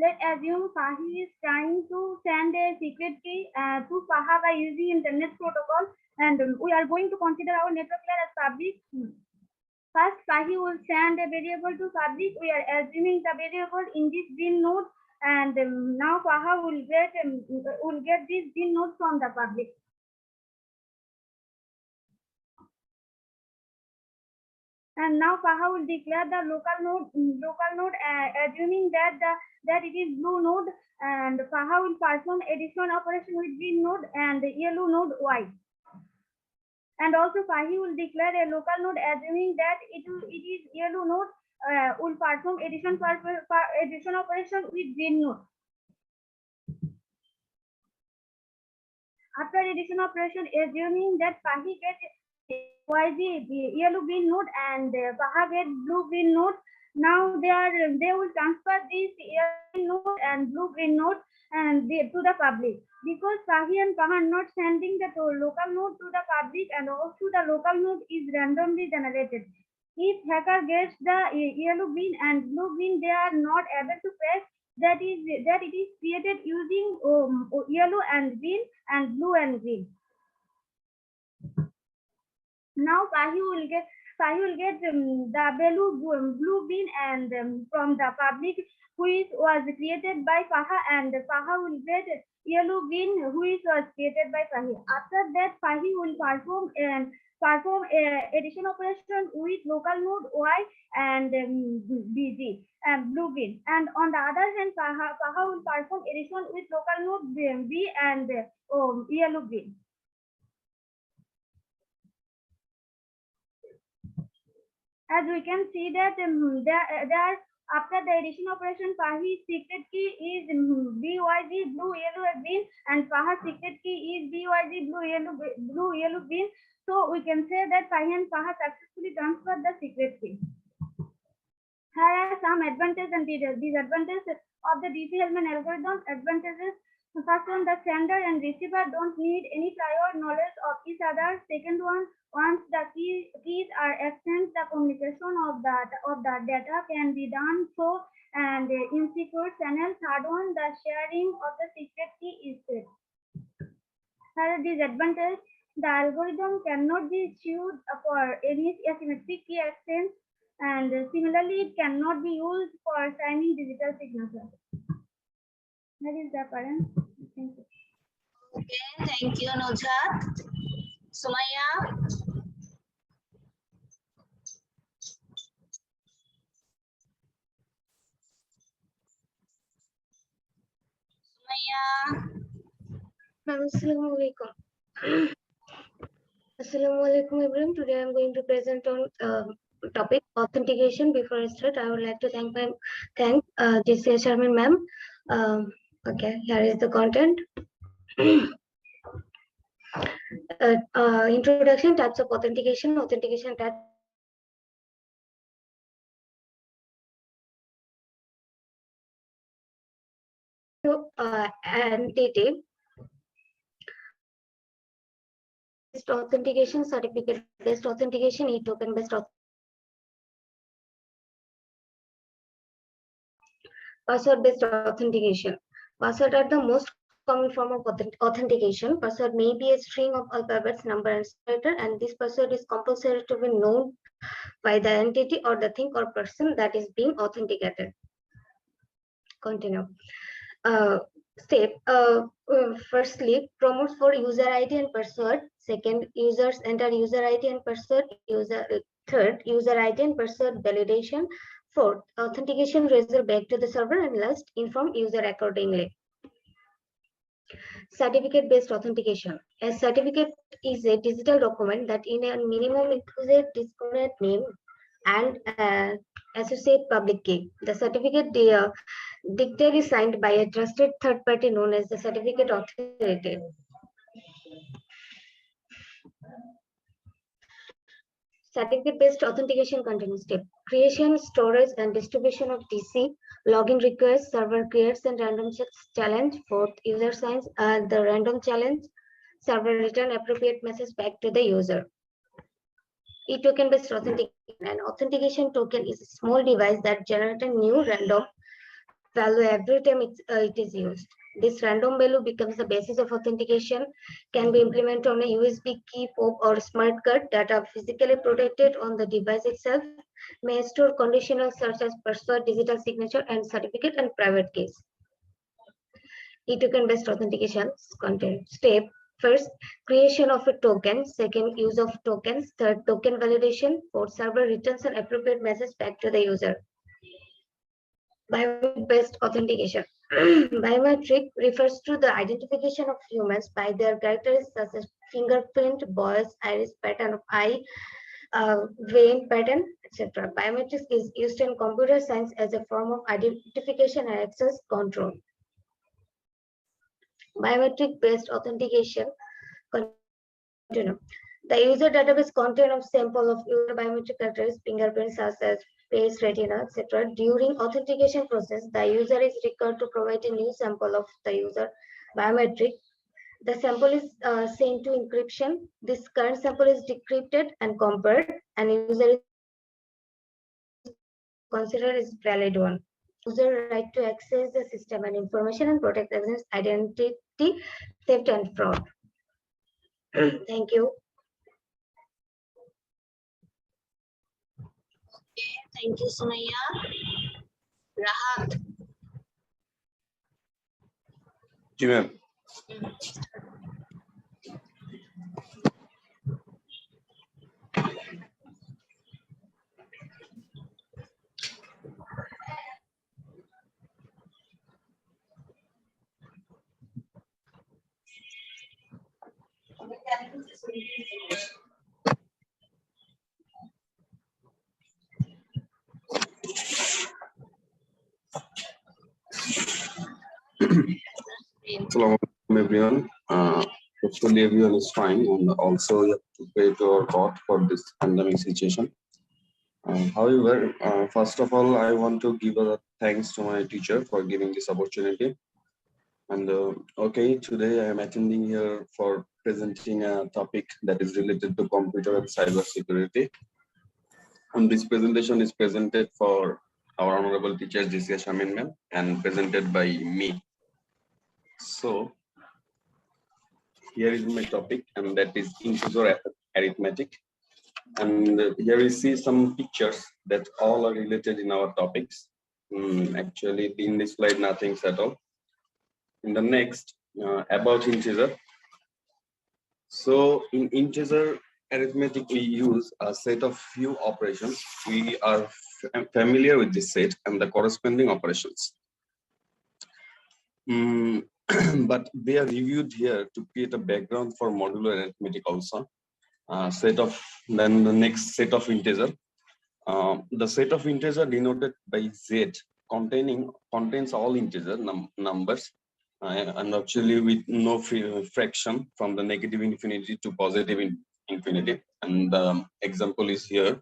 Let's assume Fahi is trying to send a secret key to Faha by using internet protocol, and we are going to consider our network layer as public. First, Fahi will send a variable to public. We are assuming the variable in this bin node, and now Faha will get this bin node from the public. And now Paha will declare the local node assuming that it is blue node, and Paha will perform addition operation with green node and yellow node Y. And also Pahi will declare a local node assuming that it is yellow node will perform addition operation with green node. After addition operation, assuming that Pahi gets YG yellow green node and Paha gets blue green node, now they will transfer this yellow node and blue green node and to the public, because Pahi and Paha are not sending the local node to the public, and also the local node is randomly generated. If hacker gets the yellow green and blue green, they are not able to press that it is created using yellow and green and blue and green. Now Pahi will get the value blue green and from the public, which was created by Paha, and Paha will get yellow green, which was created by Pahi. After that, Pahi will perform addition operation with local node Y and BG and blue green. And on the other hand, Paha will perform addition with local node B and yellow green. As we can see that there after the addition operation, Pahi's secret key is BYG blue yellow green, and Paha's secret key is BYG blue yellow green. So we can say that Pahi and Paha successfully transferred the secret key. Here are some advantages and disadvantages of the DC-Hellman algorithm. Advantages: first one, the sender and receiver don't need any prior knowledge of each other. Second one, once the keys are exchanged, the communication of the data can be done so and insecure channel. Third one, the sharing of the secret key is safe. Here is disadvantage: the algorithm cannot be issued for any asymmetric key exchange, and similarly, it cannot be used for signing digital signatures. That is the current. Thank you. Okay, thank you, Nujhat. Sumaya. Assalamualaikum. Assalamualaikum everyone. Today I am going to present on topic authentication. Before I start, I would like to thank J.C. Sharman ma'am. Okay, here is the content. Introduction, types of authentication. Authentication types. Entity based authentication, certificate based authentication, e-token based password based authentication. Password are the most common form of authentication. Password may be a string of alphabets, number, and letter, and this password is compulsory to be known by the entity or the thing or person that is being authenticated. Continue. Firstly, promotes for user ID and password. Second, users enter user ID and password. Third, user ID and password validation. Fourth, authentication result back to the server, and last, inform user accordingly. Certificate-based authentication. A certificate is a digital document that in a minimum includes a discriminate name and associate public key. The certificate dictate is signed by a trusted third party known as the certificate authority. Certificate-based authentication continues step: creation, storage, and distribution of TC, login request, server creates and random challenge. Fourth, user signs the random challenge, server return appropriate message back to the user. E-token based authentication. An authentication token is a small device that generates a new random value every time it is used. This random value becomes the basis of authentication, can be implemented on a USB key fob or smart card that are physically protected on the device itself, may store conditionals such as password, digital signature, and certificate and private keys. E-token based authentication content. Step: First, creation of a token. Second, use of tokens. Third, token validation. Fourth, server returns an appropriate message back to the user. Biometric-based authentication. Biometric refers to the identification of humans by their characteristics such as fingerprint, voice, iris pattern of eye, vein pattern, etc. Biometrics is used in computer science as a form of identification and access control. Biometric-based authentication. Continue. The user database contains a sample of user biometric characteristics, fingerprints such as face, retina, etc. During authentication process, the user is required to provide a new sample of the user biometric. The sample is sent to encryption. This current sample is decrypted and compared, and user is considered as valid one. User right to access the system and information and protect against identity theft and fraud. Thank you. Okay, thank you, Sumaya. Rahat. जी ma'am Assalamu alaikum everyone. Hopefully everyone is fine, and also you have to pray to our God for this pandemic situation. However, first of all, I want to give a thanks to my teacher for giving this opportunity. And okay, today I am attending here for presenting a topic that is related to computer and cyber security. And this presentation is presented for our honorable teacher Jessica Shamin ma'am and presented by me. So here is my topic, and that is integer arithmetic. And here we see some pictures that all are related in our topics. Actually, in this slide, nothing at all. In the next, about integer. So in integer arithmetic, we use a set of few operations. We are familiar with this set and the corresponding operations. But they are reviewed here to create a background for modular arithmetic also. Then the next set of integer. The set of integer denoted by Z contains all integer numbers, and actually with no fraction from the negative infinity to positive infinity. And the example is here.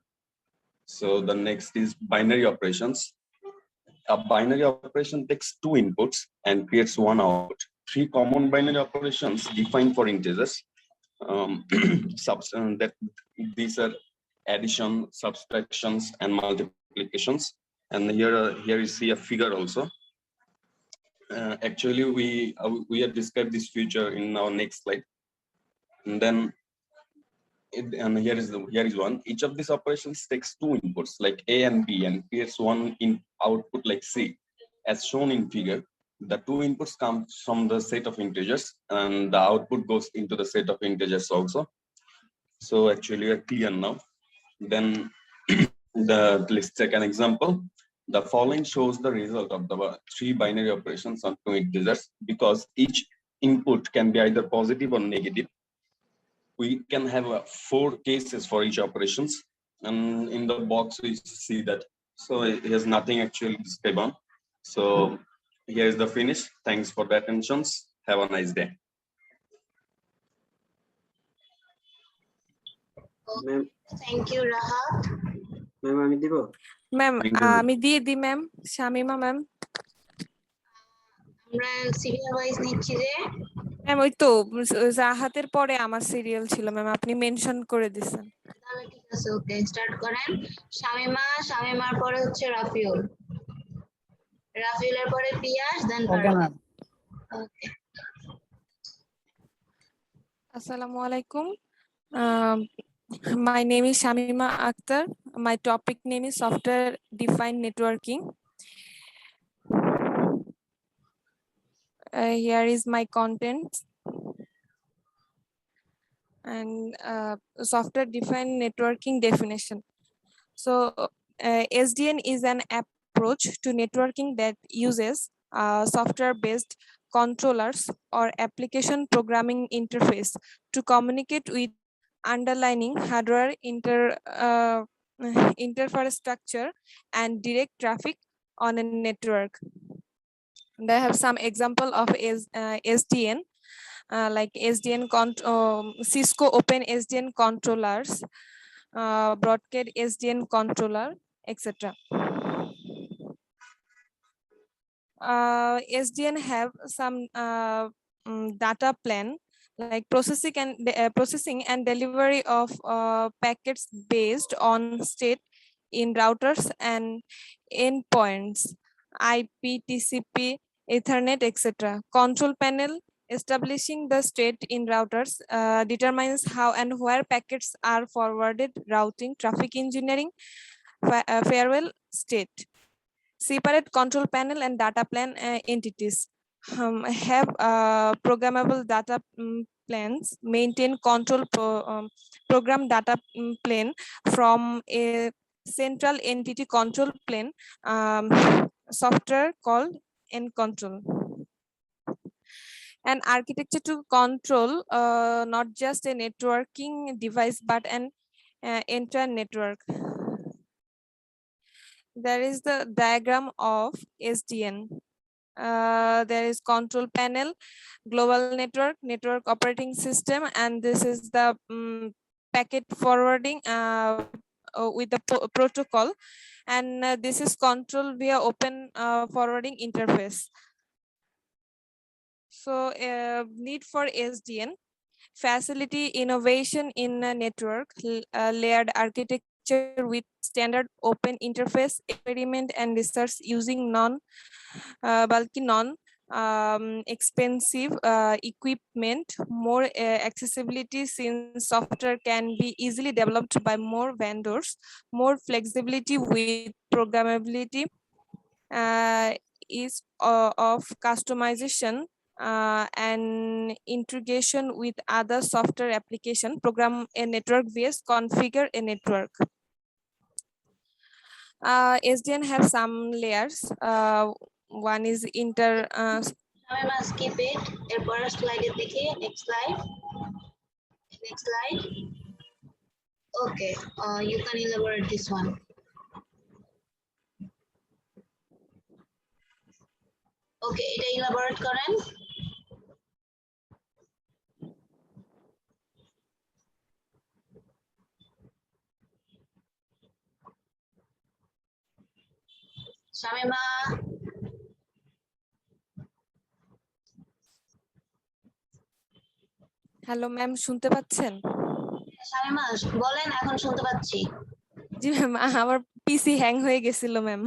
So the next is binary operations. A binary operation takes two inputs and creates one output. Three common binary operations defined for integers. That these are addition, subtractions, and multiplications. And here you see a figure also. Actually, we have described this feature in our next slide. And then here is one. Each of these operations takes two inputs like A and B and creates one in output like C. As shown in figure, the two inputs come from the set of integers and the output goes into the set of integers also. So actually we are clear now. Then let's take an example. The following shows the result of the three binary operations on two integers. Because each input can be either positive or negative, we can have 4 cases for each operations. And in the box we see that. So it has nothing actually described on. So here is the finish. Thanks for the attentions. Have a nice day. Thank you, Rahat. Ma'am, আমি দিয়ে দিই ma'am Shamima ma'am আমরা serial wise নিচ্ছি যে ma'am ওই তো রাহাতের পরে আমার সিরিয়াল ছিল ম্যাম আপনি মেনশন করে দিয়েছেন তাহলে ঠিক আছে ওকে স্টার্ট করেন শামিমার পরে হচ্ছে রাফিউলের পরে পিয়াস দেন ওকে ম্যাম ওকে আসসালামু আলাইকুম my name is Shamima Akhtar. My topic name is software defined networking. Here is my content. and software defined networking definition. So SDN is an approach to networking that uses software based controllers or application programming interface to communicate with underlying hardware infrastructure and direct traffic on a network. And I have some example of SDN, like SDN Cisco Open SDN controllers, broadcast SDN controller, etc. SDN have some data plan, like processing and delivery of packets based on state in routers and endpoints, IP, TCP, Ethernet, etc. Control panel establishing the state in routers determines how and where packets are forwarded, routing, traffic engineering, farewell state. Separate control panel and data plan entities have programmable data plans, maintain control program data plane from a central entity control plane software called ncontrol. An architecture to control not just a networking device but an entire network. There is the diagram of SDN. There is control panel, global network, network operating system, and this is the packet forwarding with the protocol, and this is control via open forwarding interface. So need for SDN: facility innovation in a network, layered architecture with standard open interface, experiment and research using bulky expensive equipment, more accessibility since software can be easily developed by more vendors, more flexibility with programmability, is of customization and integration with other software application, program a network vs configure a network. SDN have some layers. One is skip it. এরপর slide দেখি, next slide. Okay, you can elaborate this one. Okay, এটা elaborate করেন. Shamima, hello ma'am, শুনতে পাচ্ছেন? শামিমা বলেন, এখন শুনতে পাচ্ছি। জি ম্যাম, আমার পিসি হ্যাং হয়ে গেছিল ম্যাম।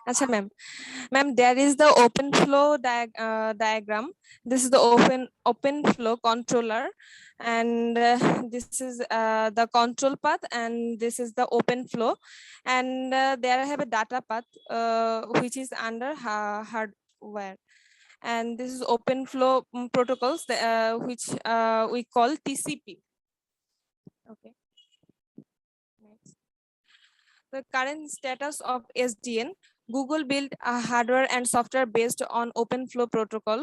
আচ্ছা ma'am, there is the open flow diagram. This is the open flow controller, and this is the control path, and this is the open flow, and there I have a data path which is under hardware, and this is open flow protocols which we call TCP. Okay. Next. The current status of SDN: Google built a hardware and software based on OpenFlow protocol.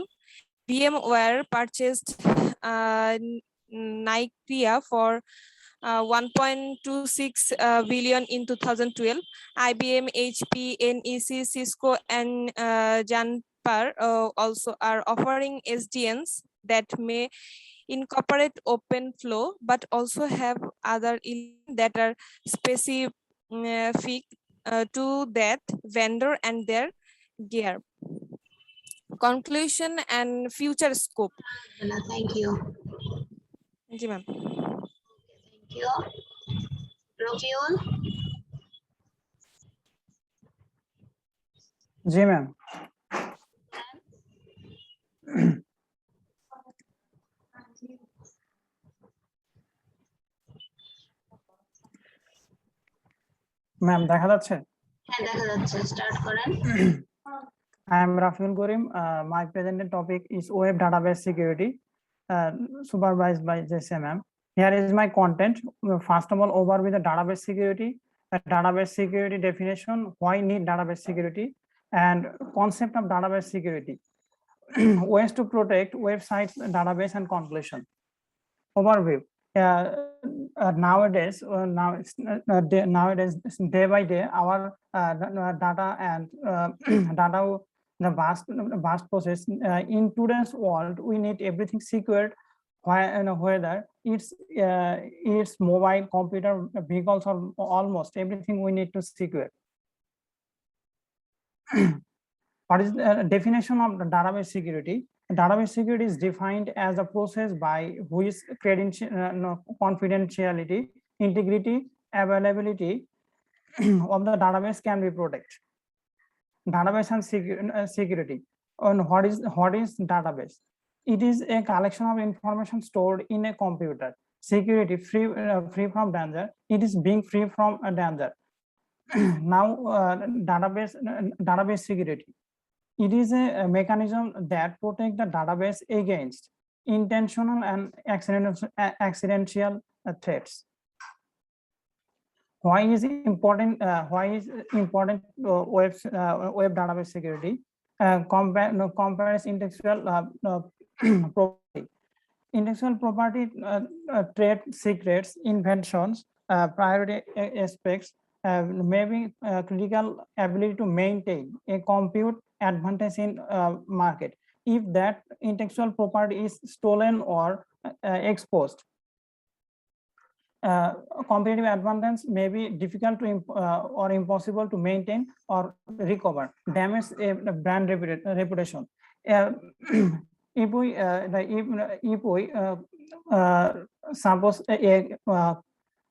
VMware purchased Nycria for 1.26 billion in 2012. IBM, HP, NEC, Cisco, and Juniper also are offering SDNs that may incorporate OpenFlow, but also have other that are specific to that vendor and their gear. Conclusion and future scope. Thank you. Thank you, ma'am. Thank you. Rokiul. जी ma'am. Ma'am দেখা যাচ্ছে? হ্যাঁ দেখা যাচ্ছে, start করেন। I am Rafiul Gorim. My presented topic is web database security, supervised by JSM. Here is my content. First of all, over with the database security, a database security definition, why need database security, and concept of database security, ways to protect websites, database, and conclusion. Overview. Nowadays, nowadays, day by day, our data and data, the vast process in today's world, we need everything secured. Whether it's mobile, computer, vehicles, or almost everything we need to secure. What is the definition of the database security? Database security is defined as a process by which confidentiality, integrity, availability of the database can be protected. Database and security. And what is database? It is a collection of information stored in a computer. Security, free from danger. It is being free from a danger. Now, database security. It is a mechanism that protects the database against intentional and accidental threats. Why is important? Web database security? Compares intellectual property. Intellectual property, trade secrets, inventions, priority aspects, maybe critical ability to maintain a compute advantage in market. If that intellectual property is stolen or exposed, competitive advantage may be difficult to or impossible to maintain or recover. Damage a brand reputation. If we suppose a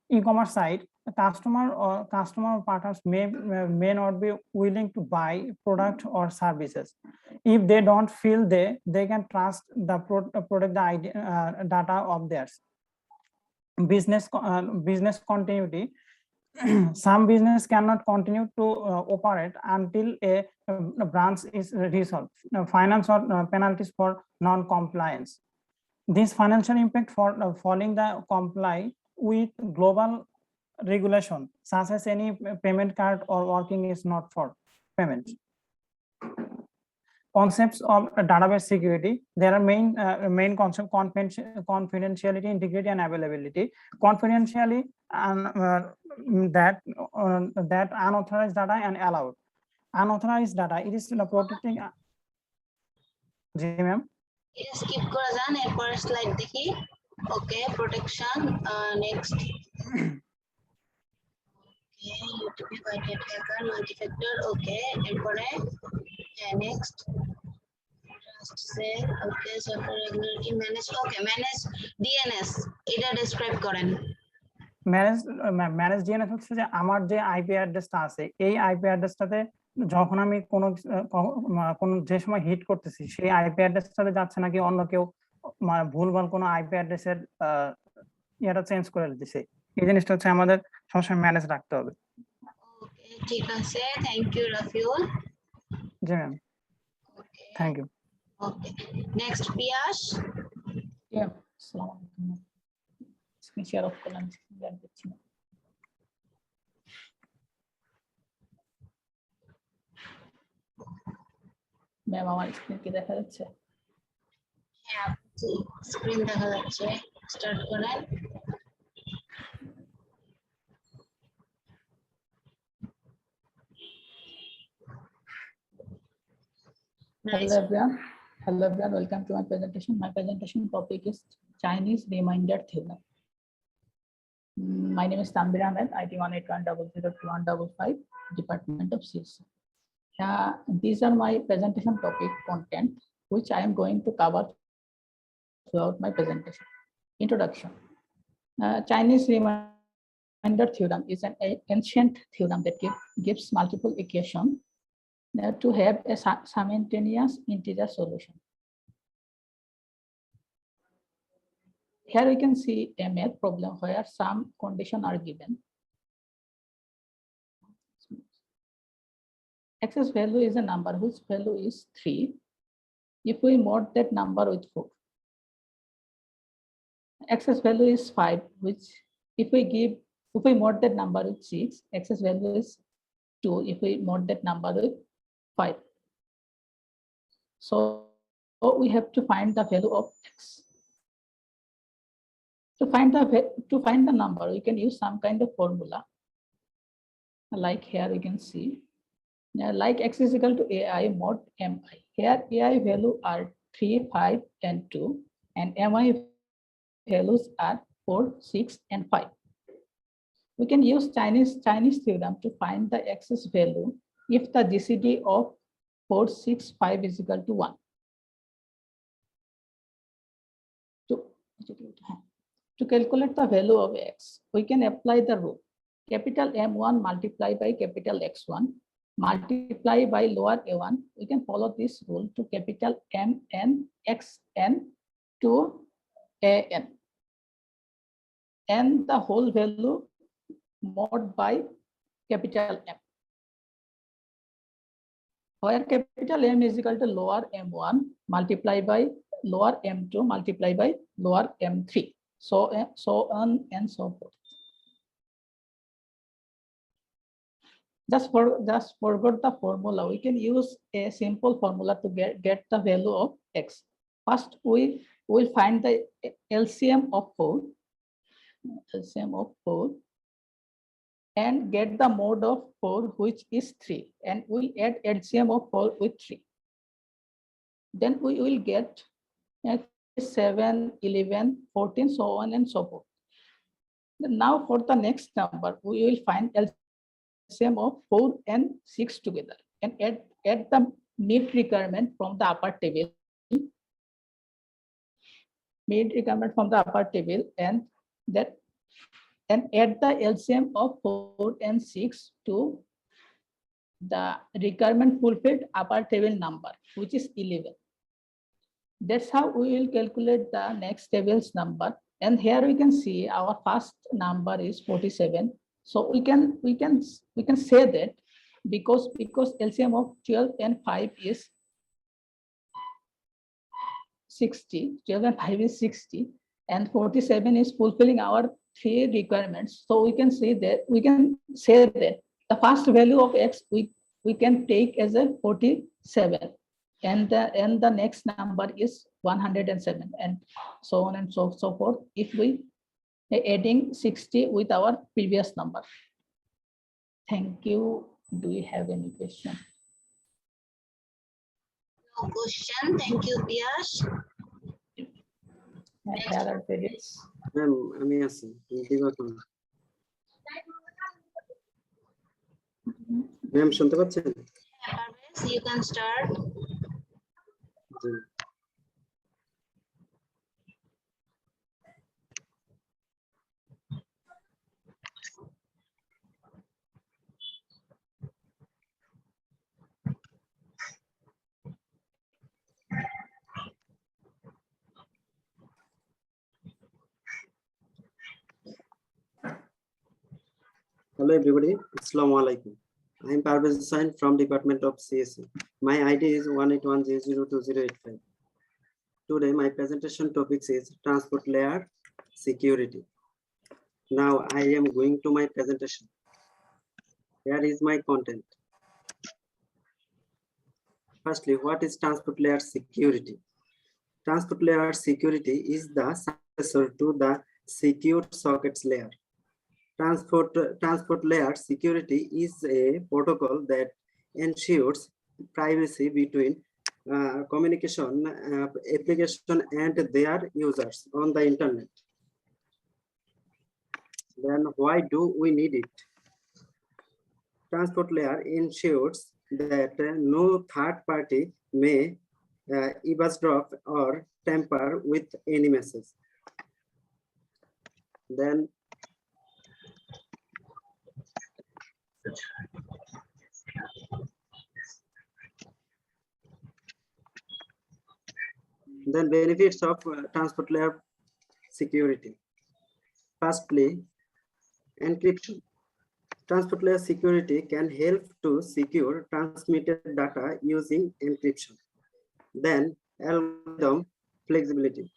e-commerce site, customer partners may not be willing to buy product or services if they don't feel they can trust the product data of theirs. Business continuity. Some business cannot continue to operate until a branch is resolved. Finance or penalties for non-compliance. This financial impact for failing the comply with global regulation, such as any payment card or working is not for payment. Concepts of database security. There are main concept: confidentiality, integrity, and availability. Confidentiality and that unauthorized data and allowed. Unauthorized data, it is protecting. Ma'am. Yes, keep kora jan erpor slide dekhi. Okay, protection. Next. Okay, YouTube guided hacker, multi-factor. Okay, erpore. Next. Trust say. Okay, software regularity manage. Okay, manage DNS. এটা describe করেন. Manage DNS হচ্ছে যে আমার যে IP অ্যাড্রেসটা আছে, এই IP অ্যাড্রেসটাতে যখন আমি কোন যে সময় হিট করতেছি, সেই আইপি অ্যাড্রেসটাতে যাচ্ছে নাকি অন্য কেউ ভুলভাল কোনো আইপি অ্যাড্রেসের এটা চেঞ্জ করে দিচ্ছে, এই জিনিসটা হচ্ছে আমাদের সবসময় ম্যানেজ রাখতে হবে। ওকে, ঠিক আছে, থ্যাংক ইউ রাফিউল। জি ma'am, thank you. Okay, next Piyas. আসসালামু আলাইকুম। স্ক্রিন শেয়ার অফ করলাম, স্ক্রিন দেখছি না। ম্যাম, আমার স্ক্রিন কি দেখা যাচ্ছে? হ্যাঁ, স্ক্রিন দেখা যাচ্ছে। স্টার্ট করেন। Hello everyone. Welcome to my presentation. My presentation topic is Chinese Reminder Theorem. My name is Tanbir Ahmed, IT 181002155, Department of CSC. These are my presentation topic content, which I am going to cover throughout my presentation. Introduction. Chinese Reminder Theorem is an ancient theorem that gives multiple equations to have a simultaneous integer solution. Here we can see a math problem where some conditions are given. Excess value is a number whose value is 3. If we mod that number with 4, Excess value is 5, which if we mod that number with 6, excess value is 2 if we mod that number with 5. So we have to find the value of x. To find the number, we can use some kind of formula. Like here we can see, like x is equal to ai mod mi. Here ai value are 3, 5, and 2, and mi values are 4, 6, and 5. We can use Chinese theorem to find the excess value if the GCD of 4, 6, 5 is equal to 1. To calculate the value of x, we can apply the rule. Capital M1 multiplied by capital X1 multiplied by lower a1. We can follow this rule to capital Mn Xn to an. And the whole value mod by capital M, where capital M is equal to lower m1 multiplied by lower m2 multiplied by lower m3, so on and so forth. Just forgot the formula. We can use a simple formula to get the value of x. First, we will find the LCM of 4. And get the mode of 4, which is 3, and we add LCM of 4 with 3. Then we will get 7, 11, 14, so on and so forth. Now for the next number, we will find LCM of 4 and 6 together and add the need requirement from the upper table. And add the LCM of 4 and 6 to the requirement fulfilled upper table number, which is 11. That's how we will calculate the next table's number. And here we can see our first number is 47. So we can say that because LCM of 12 and 5 is 60, 12 and 5 is 60, and 47 is fulfilling our 3 requirements. So we can say that the first value of x we can take as a 47, and the next number is 107, and so on and so forth, if we adding 60 with our previous number. Thank you. Do you have any question? No question. Thank you, Piyash. আমি আছি, ma'am শুনতে পাচ্ছেন? You can start. Hello everybody, Assalamu alaikum. I am B.Sc Hossain from Department of CSE. My ID is 181002085. Today my presentation topic is transport layer security. Now I am going to my presentation. Here is my content. Firstly, what is transport layer security? Transport layer security is the successor to the secure sockets layer. Transport layer security is a protocol that ensures privacy between communication application and their users on the internet. Then why do we need it? Transport layer ensures that no third party may eavesdrop or tamper with any message. Then benefits of transport layer security. Firstly, encryption. Transport layer security can help to secure transmitted data using encryption. Then algorithm flexibility.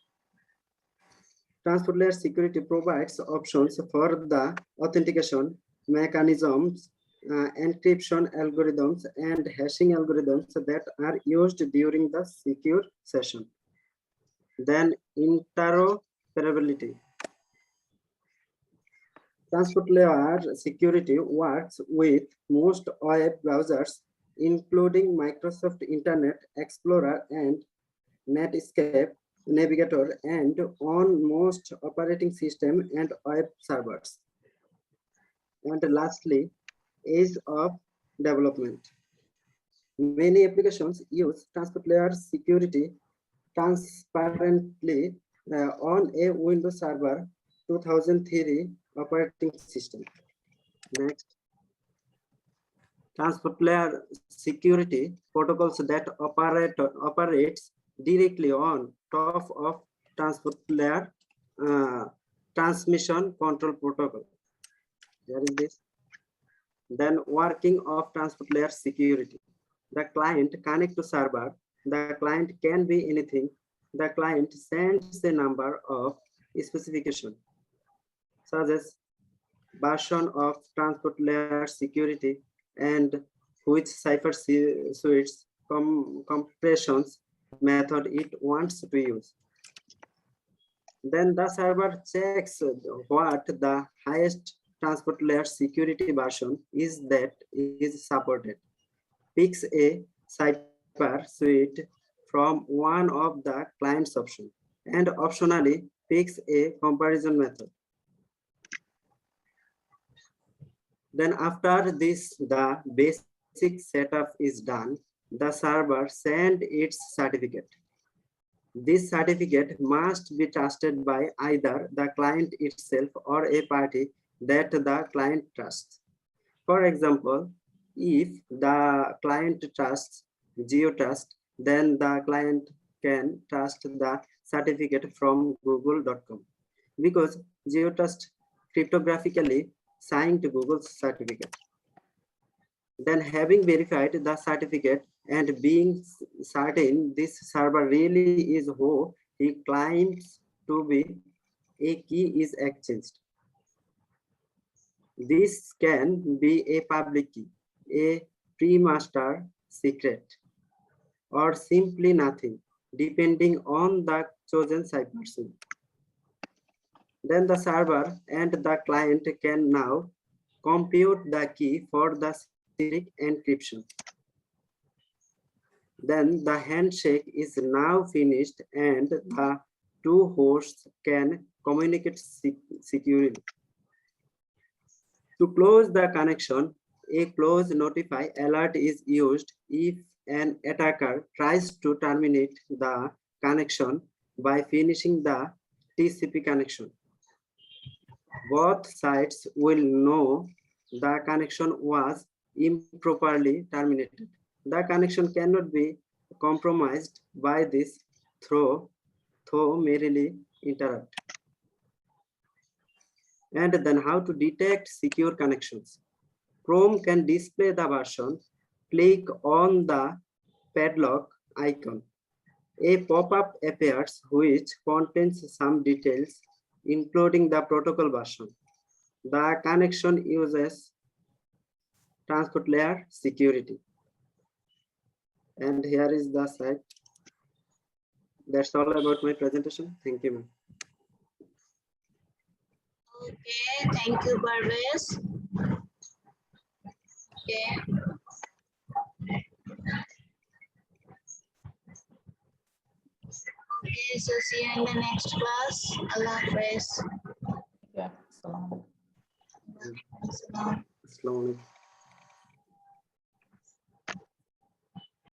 Transport layer security provides options for the authentication mechanisms, encryption algorithms, and hashing algorithms that are used during the secure session. Then interoperability. Transport layer security works with most web browsers, including Microsoft Internet Explorer and Netscape Navigator, and on most operating system and web servers. And lastly, ease of development. Many applications use transport layer security transparently on a Windows Server 2003 operating system. Next. Transport layer security protocols that operates directly on top of transport layer transmission control protocol. There is this. Then working of transport layer security. The client connects to server. The client can be anything. The client sends a number of specification, such as version of transport layer security and which cipher suites compressions method it wants to use. Then the server checks what the highest transport layer security version is that is supported, picks a cipher suite from one of the client's options, and optionally picks a comparison method. Then after this, the basic setup is done. The server sends its certificate. This certificate must be trusted by either the client itself or a party that the client trusts. For example, if the client trusts GeoTrust, then the client can trust the certificate from google.com because GeoTrust cryptographically signed Google's certificate. Then having verified the certificate and being certain this server really is who he claims to be, a key is exchanged. This can be a public key, a pre-master secret, or simply nothing, depending on the chosen cipher suite. Then the server and the client can now compute the key for the secret encryption. Then the handshake is now finished and the two hosts can communicate securely. To close the connection, a close notify alert is used if an attacker tries to terminate the connection by finishing the TCP connection. Both sides will know the connection was improperly terminated. The connection cannot be compromised by this though merely interrupt. And then how to detect secure connections. Chrome can display the version. Click on the padlock icon. A pop-up appears which contains some details, including the protocol version. The connection uses transport layer security. And here is the site. That's all about my presentation. Thank you, ma'am. Okay, thank you, Parvez. Okay. Okay, so see you in the next class. Allah Hafiz. Yeah, salam. Assalamu alaikum.